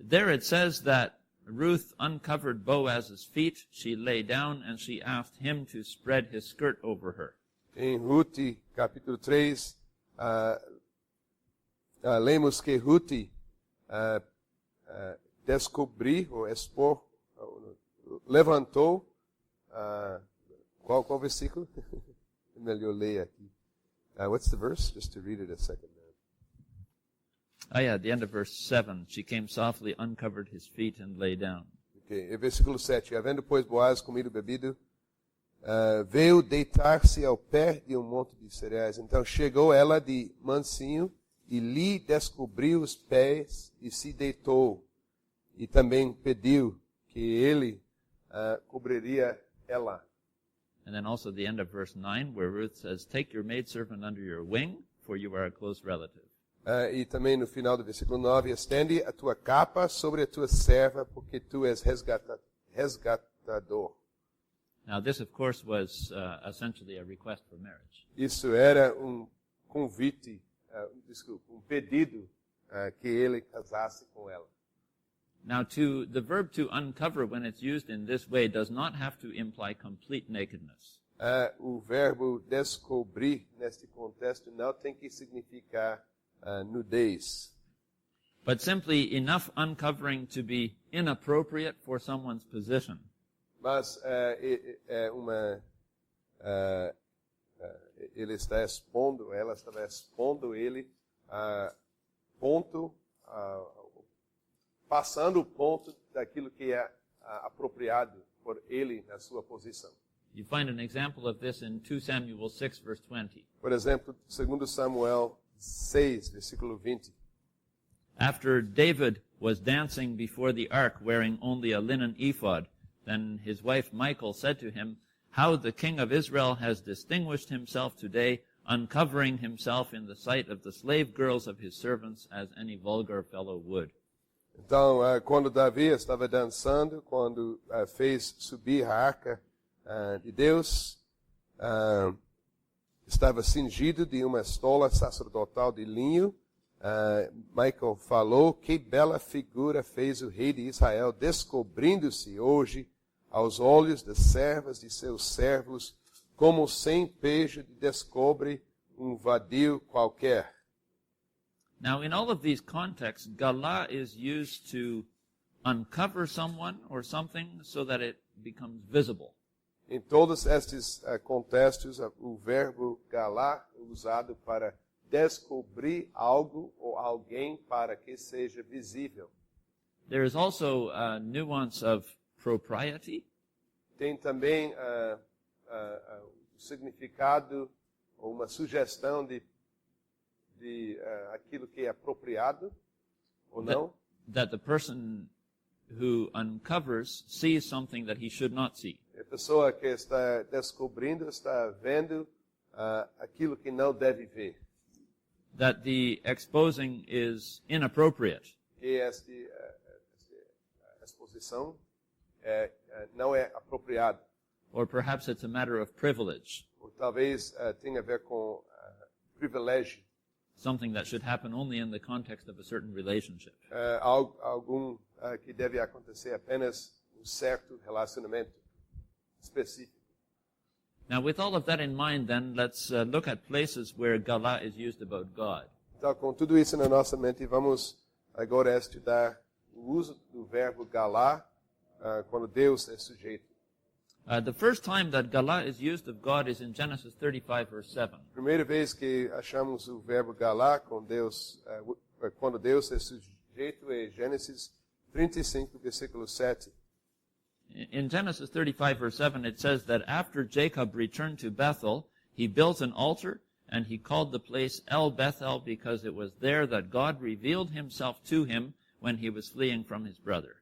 A: there it says that Ruth uncovered Boaz's feet, she lay down, and she asked him to spread his skirt over her.
B: Em Ruth, capítulo 3, lemos que Ruth descobriu, ou expor, levantou, qual versículo? Melhor ler aqui. What's the verse? Just to read it a second.
A: At the end of verse 7, she came softly, uncovered his feet, and lay down.
B: Okay. Versículo 7. Havendo, pois, Boaz comido e bebido, veio deitar-se ao pé de monte de cereais. Então chegou ela de mansinho e lhe descobriu os pés e se deitou. E também pediu que ele cobriria ela.
A: And then also the end of verse 9, where Ruth says, take your maidservant under your wing, for you are a close relative.
B: E também no final do versículo 9, estende a tua capa sobre a tua serva, porque tu és resgatador.
A: Now this, of course, was essentially a request for marriage.
B: Isso era convite, pedido que ele casasse com ela.
A: Now the verb to uncover, when it's used in this way, does not have to imply complete nakedness.
B: O verbo descobrir, neste contexto, não tem que significar nudez.
A: But simply enough uncovering to be inappropriate for someone's position.
B: Mas ele está expondo, ela estava expondo ele passando o ponto daquilo que é apropriado por ele na sua posição.
A: You find an example of this in 2 Samuel 6, verse 20.
B: Por exemplo, 2 Samuel 6, versículo 20.
A: After David was dancing before the ark wearing only a linen ephod, then his wife Michal said to him, how the king of Israel has distinguished himself today, uncovering himself in the sight of the slave girls of his servants, as any vulgar fellow would.
B: Então, quando Davi estava dançando, quando fez subir a arca de Deus, estava cingido de uma estola sacerdotal de linho. Michal falou, que bela figura fez o rei de Israel, descobrindo-se hoje aos olhos das servas de seus servos, como sem pejo descobre vadio qualquer.
A: Now, in all of these contexts, gala is used to uncover someone or something so that it becomes visible.
B: Em todos estes contextos, o verbo galá é usado para descobrir algo ou alguém para que seja visível.
A: There is also a nuance of propriety.
B: Tem também significado ou uma sugestão de aquilo que é apropriado ou não.
A: That the person who uncovers sees something that he should not see.
B: A pessoa que está descobrindo está vendo aquilo que não deve ver.
A: That the exposing is inappropriate.
B: Que esta exposição não é apropriada.
A: Or perhaps it's a matter of privilege.
B: Ou talvez tenha a ver com privilégio.
A: Something that should happen only in the context of a certain relationship.
B: Algum que deve acontecer apenas certo relacionamento específico.
A: Now, with all of that in mind, then, let's look at places where gala is used about God.
B: Então, com tudo isso na nossa mente, vamos agora estudar o uso do verbo galá quando Deus é sujeito.
A: The first time that gala is used of God is in Genesis 35, verse 7.
B: Primeira vez que achamos o verbo galá com Deus, quando Deus é sujeito, é Gênesis 35, versículo 7.
A: In Genesis 35, verse 7, it says that after Jacob returned to Bethel, he built an altar, and he called the place El Bethel, because it was there that God revealed himself to him when he was fleeing from his brother.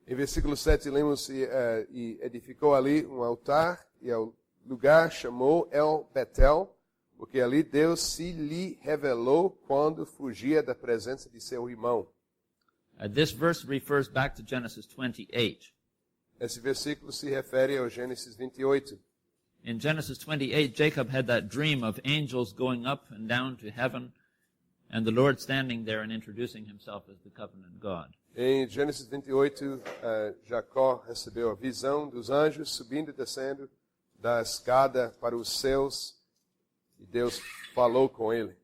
B: Em versículo 7, lemos, e edificou ali altar, e ao lugar chamou El Betel, porque ali Deus se lhe revelou quando fugia da presença de seu irmão.
A: This verse refers back to Genesis 28.
B: Esse versículo se refere ao Gênesis 28.
A: In Genesis 28, Jacob had that dream of angels going up and down to heaven, And the Lord standing there and introducing himself as the covenant God.
B: Em Gênesis 28, Jacó recebeu a visão dos anjos subindo e descendo da escada para os céus, e Deus falou com ele.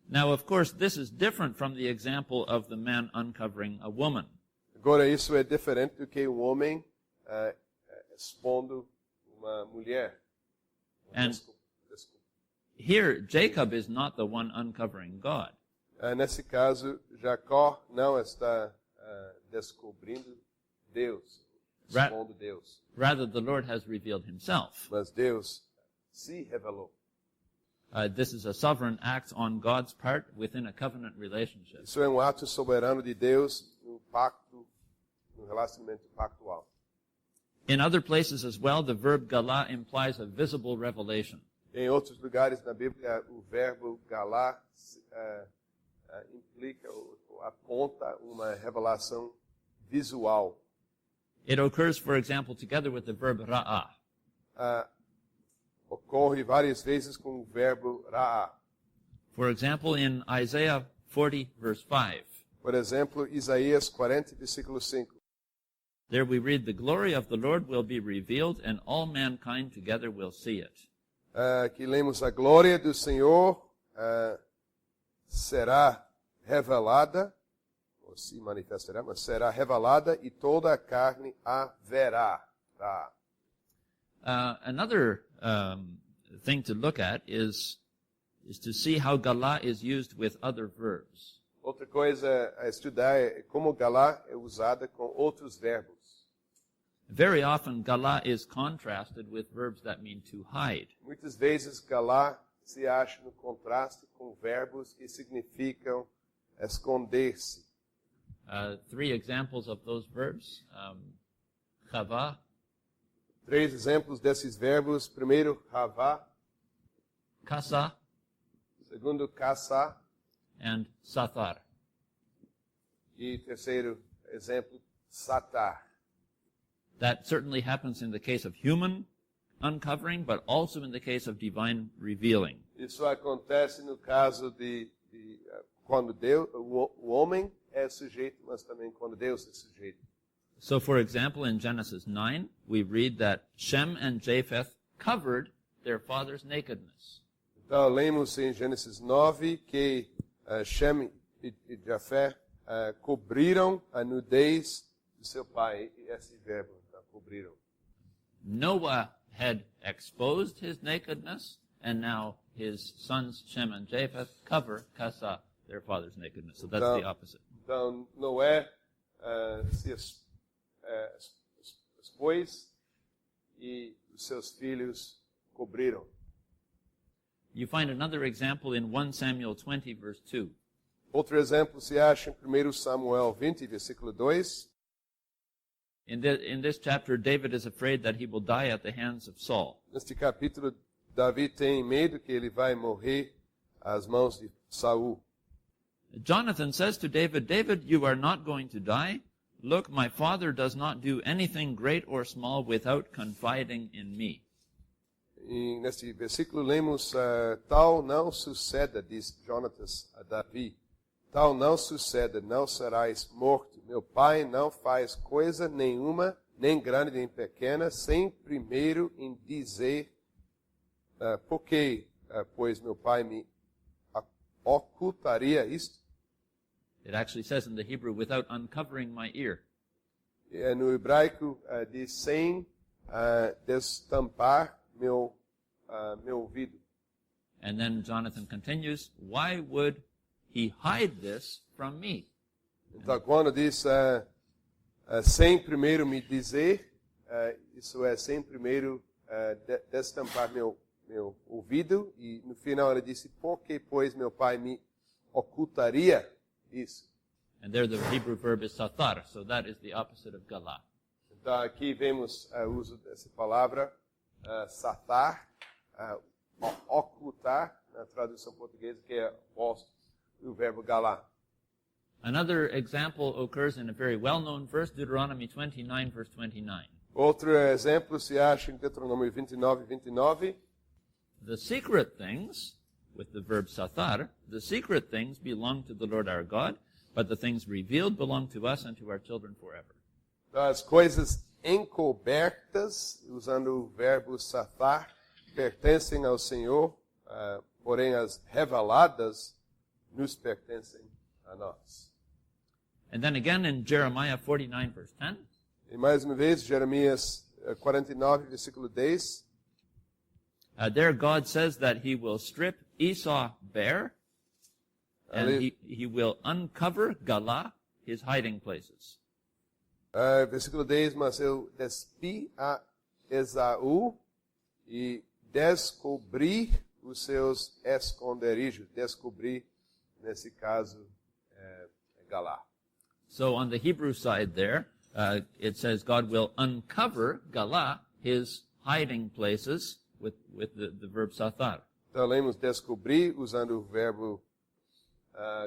A: Now, of course, this is different from the example of the man uncovering a woman.
B: Agora, isso é diferente do que um homem expondo uma mulher.
A: And here, Jacob is not the one uncovering God.
B: Nesse caso, Jacó não está descobrindo Deus, expondo Deus.
A: Rather, the Lord has revealed himself.
B: Mas Deus se revelou.
A: This is a sovereign act on God's part within a covenant relationship.
B: Isso é ato soberano de Deus no pacto, no relacionamento pactual.
A: In other places as well, the verb galah implies a visible revelation.
B: Em outros lugares na Bíblia, o verbo galar implica ou aponta uma revelação visual.
A: It occurs, for example, together with the verb ra'ah.
B: Ocorre várias vezes com o verbo ra'ah.
A: For example, in Isaiah 40, verse 5.
B: Por exemplo, Isaías 40, versículo 5.
A: There we read, "The glory of the Lord will be revealed, and all mankind together will see it."
B: Aqui lemos: a glória do Senhor será revelada, ou se manifestará, mas será revelada e toda a carne a verá.
A: Another thing to look at is to see how galah is used with other verbs.
B: Outra coisa a estudar é como galah é usada com outros verbos.
A: Very often, galah is contrasted with verbs that mean to hide.
B: Muitas vezes, galah se acha no contraste com verbos que significam esconder-se.
A: 3 examples of those verbs. Chavah,
B: 3 exemplos desses verbos. Primeiro, havá.
A: kasa,
B: Segundo, caçar.
A: and sathar.
B: E terceiro exemplo, satar.
A: That certainly happens in the case of human uncovering, but also in the case of divine revealing.
B: Isso acontece no caso de quando Deus, o homem é sujeito, mas também quando Deus é sujeito.
A: So, for example, in Genesis 9, we read that Shem and Japheth covered their father's nakedness.
B: Então, lemos em Gênesis 9 que Shem e Jafé cobriram a nudez de seu pai. E esse verbo, cobriram.
A: Noah had exposed his nakedness, and now his sons Shem and Japheth cover kasa, their father's nakedness. So that's the opposite.
B: Então, Noé se expôs e os seus filhos cobriram.
A: You find another example in 1 Samuel 20, verse 2.
B: Outro exemplo se acha em 1 Samuel 20, versículo 2.
A: In this chapter, David is afraid that he will die at the hands of Saul.
B: Neste capítulo, Davi tem medo que ele vai morrer às mãos de Saul.
A: Jonathan says to David, "David, you are not going to die. Look, my father does not do anything great or small without confiding in me."
B: E neste versículo lemos, tal não suceda, diz Jonatas a Davi, tal não suceda, não serás morto. Meu pai não faz coisa nenhuma, nem grande nem pequena, sem primeiro em dizer, por que, pois meu pai me ocultaria isto?
A: It actually says in the Hebrew, "without uncovering my ear."
B: No hebraico diz sem destampar meu ouvido.
A: And then Jonathan continues, "Why would he hide this from me?"
B: Então, quando diz sem primeiro me dizer, isso é sem primeiro destampar meu ouvido, e no final ele disse, por que, pois, meu pai me ocultaria isso?
A: And there the Hebrew verb is sathar, so that is the opposite of galah.
B: Então, aqui vemos o uso dessa palavra, satar, ocultar, na tradução portuguesa, que é oposto do verbo galar.
A: Another example occurs in a very well-known verse, Deuteronomy 29, verse 29.
B: Outro exemplo se acha em Deuteronômio 29, 29.
A: The secret things with the verb sathar, the secret things belong to the Lord our God, but the things revealed belong to us and to our children forever.
B: As coisas encobertas, usando o verbo sathar, pertencem ao Senhor, porém as reveladas nos pertencem a nós.
A: And then again in Jeremiah 49, verse 10,
B: E mais uma vez, Jeremias 49, versículo 10.
A: there God says that he will strip Esau bare, and
B: Ali-
A: he will uncover Galah, his hiding places.
B: Versículo 10, mas eu despi a Esaú e descobri os seus esconderijos. Descobri, nesse caso, Galá.
A: So on the Hebrew side there, it says God will uncover Galah, his hiding places, with the verb sathar.
B: Então, lemos descobrir, usando o verbo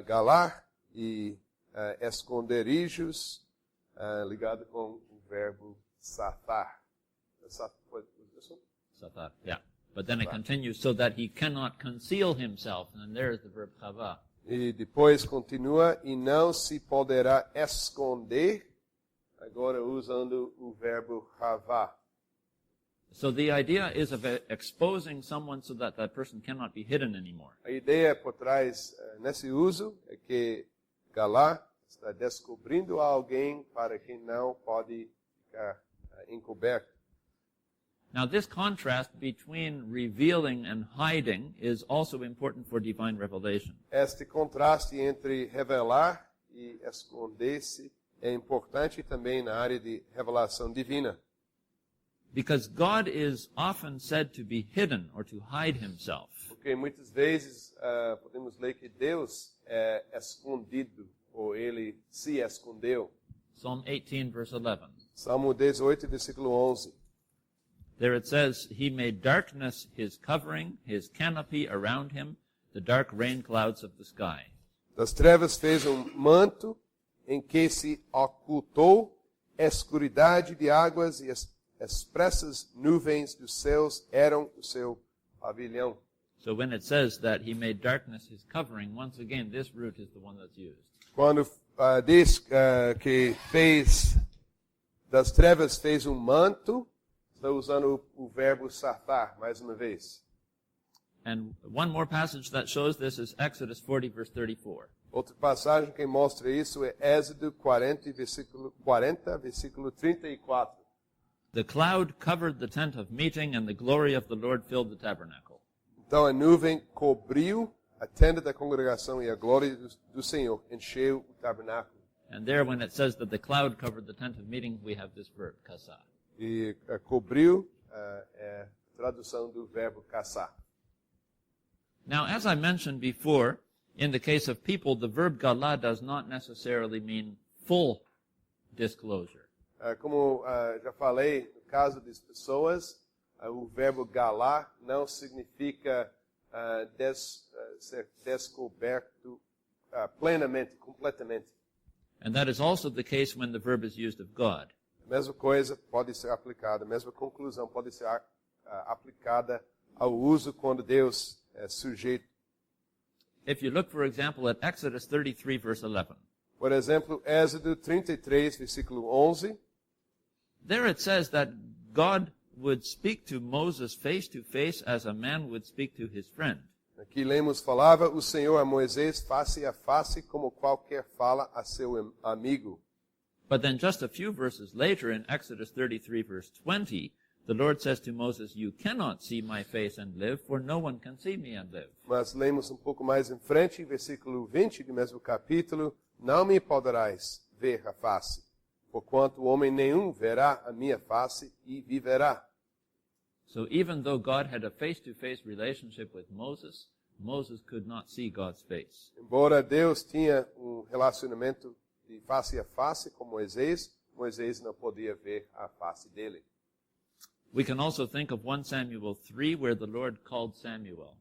B: galar, e esconderijos, ligado com o verbo sathar.
A: Sathar, yeah. But then it continues, so that he cannot conceal himself. And there's the verb chava.
B: E depois continua, e não se poderá esconder, agora usando o verbo ravá.
A: So the idea is of exposing someone so that that person cannot be hidden anymore.
B: A ideia por trás nesse uso é que Galá está descobrindo alguém para que não pode ficar encoberto.
A: Now this contrast between revealing and hiding is also important for divine revelation.
B: Este contraste entre revelar e esconder-se é importante também na área de revelação divina.
A: Because God is often said to be hidden or to hide himself.
B: Porque muitas vezes podemos ler que Deus é escondido, ou ele se escondeu.
A: Psalm 18, verse 11.
B: Salmo 18, versículo 11.
A: There it says, he made darkness his covering, his canopy around him, the dark rain clouds of the sky.
B: Das trevas fez manto em que se ocultou, escuridade de águas e expressas nuvens dos céus eram o seu pavilhão.
A: So when it says that he made darkness his covering, once again, this root is the one that's used.
B: Quando diz que fez das trevas fez manto, está usando o verbo sathar, mais uma vez.
A: And one more passage that shows this is Exodus 40, verse 34.
B: Outra passagem que mostra isso é Êxodo 40, versículo 34.
A: The cloud covered the tent of meeting, and the glory of the Lord filled the tabernacle.
B: Então a nuvem cobriu a tenda da congregação e a glória do Senhor encheu o tabernáculo.
A: And there, when it says that the cloud covered the tent of meeting, we have this verb, kasa.
B: E cobriu é a tradução do verbo caçar.
A: Now, as I mentioned before, in the case of people, the verb gala does not necessarily mean full disclosure.
B: Como já falei, no caso das pessoas, o verbo galar não significa ser descoberto plenamente, completamente.
A: And that is also the case when the verb is used of God.
B: A mesma coisa pode ser aplicada, a mesma conclusão pode ser aplicada ao uso quando Deus é sujeito.
A: If you look, for example, at Exodus 33, verse 11,
B: Por exemplo, Êxodo 33, versículo 11,
A: there it says that God would speak to Moses face to face as a man would speak to his friend.
B: aqui lemos, falava o Senhor a Moisés face a face, como qualquer fala a seu amigo.
A: But then just a few verses later in Exodus 33, verse 20, the Lord says to Moses, you cannot see my face and live, for no one can see me and live.
B: Mas lemos um pouco mais em frente, versículo 20 do mesmo capítulo, não me poderás ver a face, porquanto homem nenhum verá a minha face e viverá.
A: So even though God had a face-to-face relationship with Moses, Moses could not see God's face.
B: Embora Deus tinha relacionamento de face a face com Moisés, Moisés não podia ver a face dele.
A: We can also think of 1 Samuel 3, where the Lord called Samuel.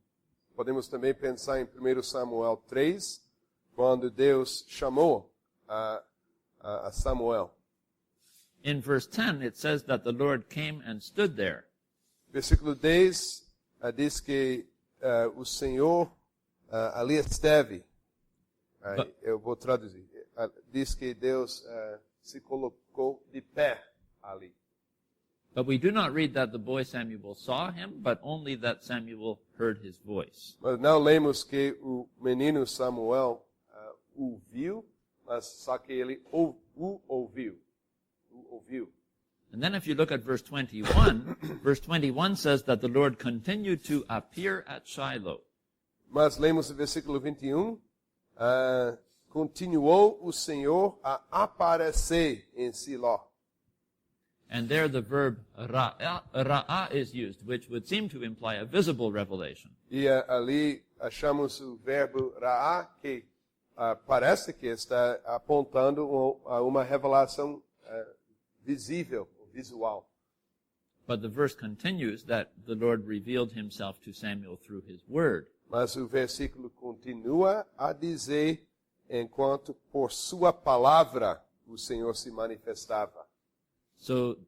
B: Podemos também pensar em 1 Samuel 3, quando Deus chamou a Samuel.
A: In verse 10, it says that the Lord came and stood there.
B: Versículo 10 diz que o Senhor ali esteve. Eu vou traduzir. Diz que Deus se colocou de pé ali.
A: But we do not read that the boy Samuel saw him, but only that Samuel heard his voice.
B: Mas não lemos que o menino Samuel o viu, mas só que ele o ouviu.
A: And then if you look at verse 21, verse 21 says that the Lord continued to appear at Shiloh.
B: Mas lemos o versículo 21, continuou o Senhor a aparecer em Siló.
A: And there the verb ra'a is used, which would seem to imply a visible revelation.
B: E ali achamos o verbo ra'á, que parece que está apontando a uma revelação visível, visual.
A: But the verse continues that the Lord revealed himself to Samuel through his word.
B: Mas o versículo continua a dizer, enquanto por sua palavra o Senhor se manifestava.
A: So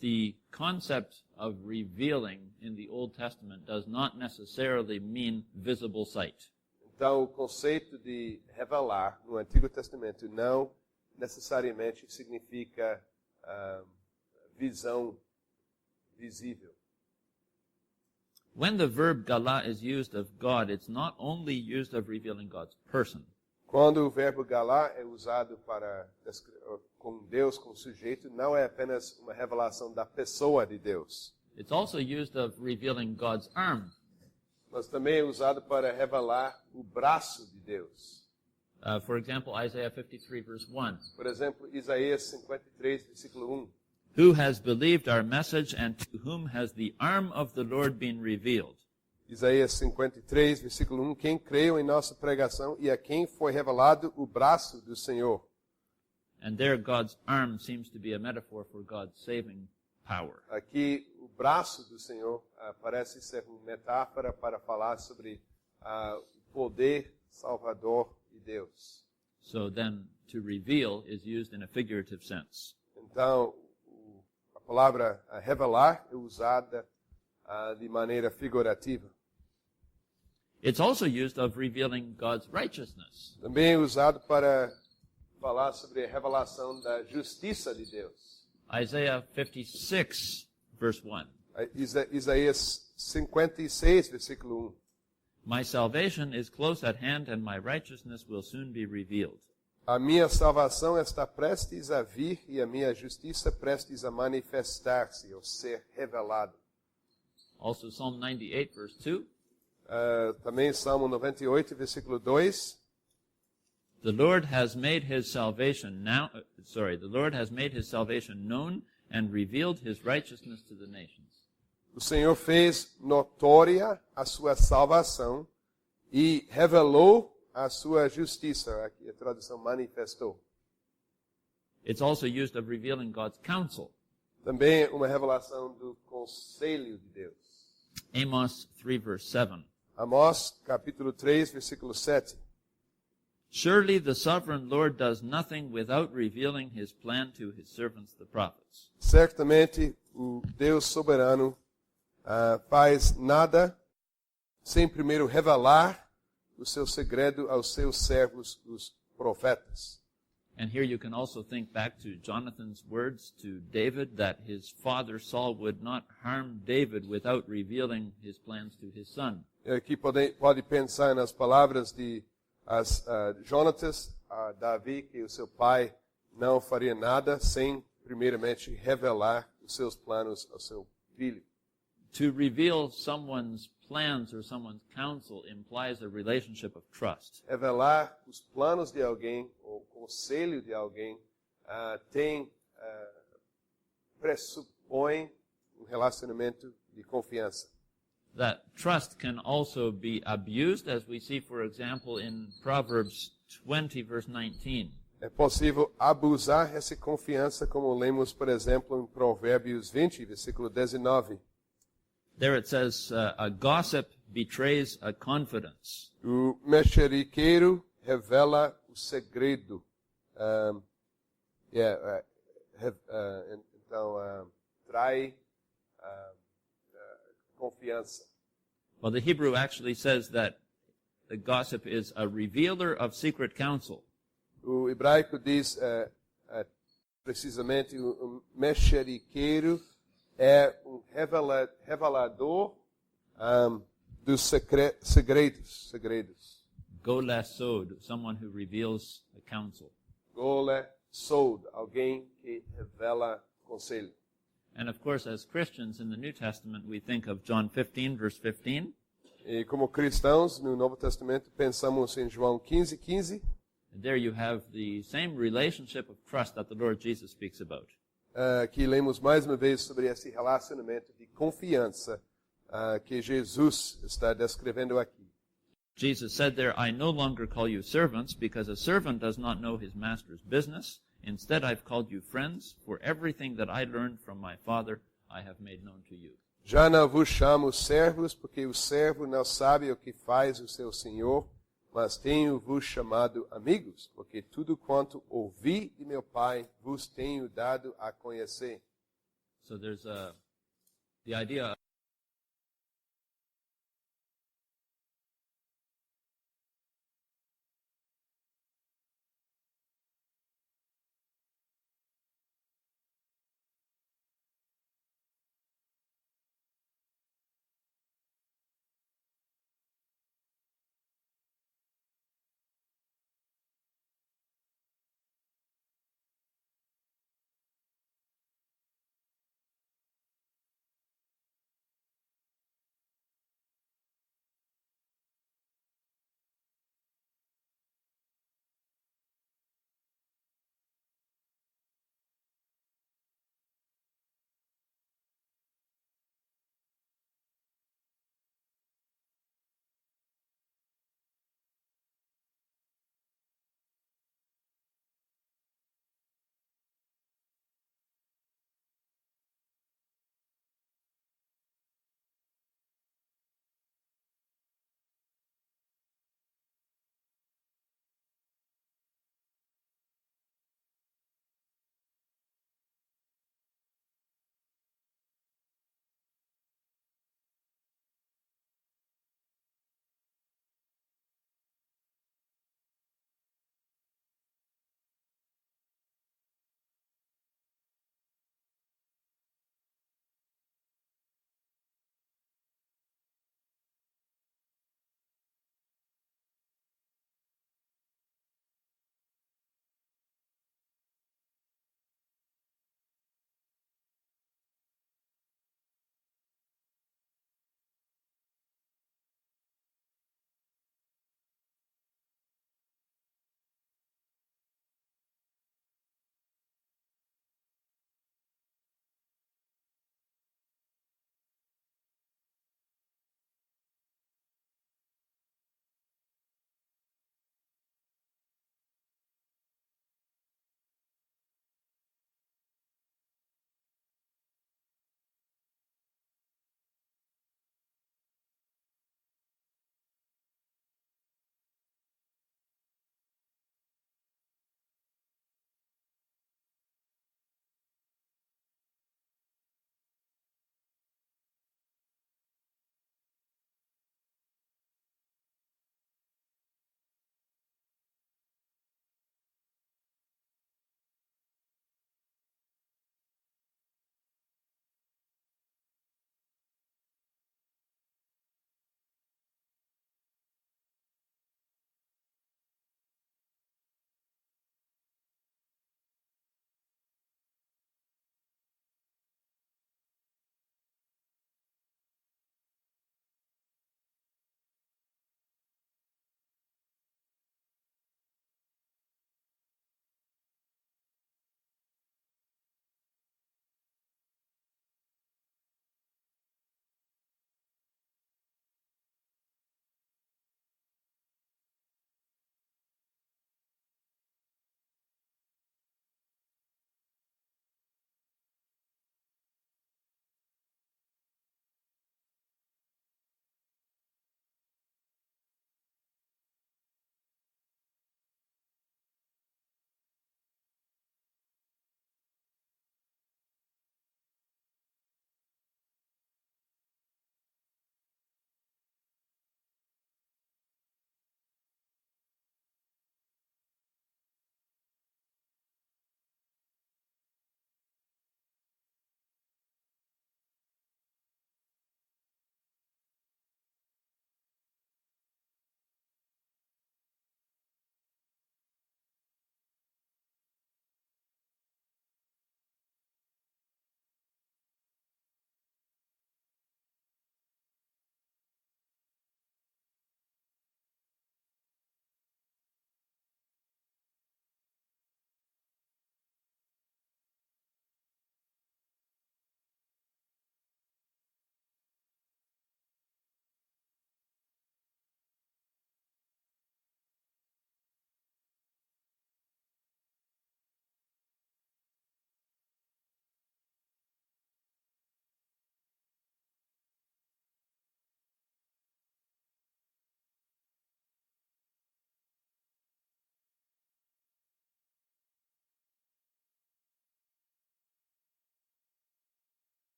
A: the concept of revealing in the Old Testament does not necessarily mean visible sight.
B: Então, o conceito de revelar no Antigo Testamento não necessariamente significa visão visível.
A: When the verb gala is used of God, it's not only used of revealing God's person.
B: Quando o verbo galá é usado para com Deus, com o sujeito, não é apenas uma revelação da pessoa de Deus.
A: It's also used of revealing God's arm.
B: Mas também é usado para revelar o braço de Deus.
A: For example, Isaiah 53 verse 1.
B: Por exemplo, Isaías 53, versículo 1.
A: Who has believed our message, and to whom has the arm of the Lord been revealed?
B: Isaías 53, versículo 1. Quem creu em nossa pregação e a quem foi revelado o braço do Senhor.
A: And there God's arm seems to be a metaphor for God's saving power.
B: Aqui o braço do Senhor parece ser uma metáfora para falar sobre o poder salvador de Deus.
A: So then to reveal is used in a figurative sense.
B: Então, a palavra revelar é usada de maneira figurativa.
A: It's also used of revealing God's righteousness.
B: Também é usado para falar sobre a revelação da justiça de Deus.
A: Isaiah 56 verse 1.
B: Isaías 56, versículo 1.
A: My salvation is close at hand, and my righteousness will soon be revealed.
B: A minha salvação está prestes a vir e a minha justiça prestes a manifestar-se, ou ser revelada.
A: Also Psalm 98 verse 2.
B: Também Salmo 98, versículo 2.
A: The Lord has made his salvation known and revealed his righteousness to the nations.
B: O Senhor fez notória a sua salvação e revelou a sua justiça. Aqui a tradução manifestou.
A: It's also used of revealing God's counsel.
B: Também uma revelação do conselho de Deus.
A: Amos 3 verse 7.
B: Amós, capítulo 3, versículo 7.
A: Surely the sovereign Lord does nothing without revealing his plan to his servants the prophets.
B: Certamente o Deus soberano faz nada sem primeiro revelar o seu segredo aos seus servos, os profetas.
A: And here you can also think back to Jonathan's words to David that his father Saul would not harm David without revealing his plans to his son.
B: Aqui pode pensar nas palavras de Jonatas a Davi, que o seu pai não faria nada sem primeiramente revelar os seus planos ao seu filho.
A: To reveal someone's plans or someone's counsel implies a relationship of trust.
B: Revelar os planos de alguém, ou o conselho de alguém, pressupõe um relacionamento de confiança.
A: That trust can also be abused, as we see, for example, in Proverbs 20, verse 19.
B: É possível abusar essa confiança, como lemos, por exemplo, em Provérbios 20, versículo 19.
A: There it says, a gossip betrays a confidence.
B: O mexeriqueiro revela o segredo. Então, trai confiança.
A: Well, the Hebrew actually says that the gossip is a revealer of secret counsel.
B: O hebraico diz precisamente mexeriqueiro é revelador dos segredos.
A: Golesod, someone who reveals a counsel.
B: Golesod, alguém que revela conselho.
A: And of course, as Christians in the New Testament, we think of John 15, verse 15.
B: E como cristãos, no Novo Testamento, pensamos em João 15:15.
A: And there you have the same relationship of trust that the Lord Jesus speaks about.
B: Que lemos mais uma vez sobre esse relacionamento de confiança que Jesus está descrevendo aqui.
A: Jesus said there, I no longer call you servants, because a servant does not know his master's business. Instead, I've called you friends, for everything that I learned from my Father, I have made known to you.
B: Já não vos chamo servos, porque o servo não sabe o que faz o seu senhor, mas tenho-vos chamado amigos, porque tudo quanto ouvi de meu Pai vos tenho dado a conhecer.
A: So there's the idea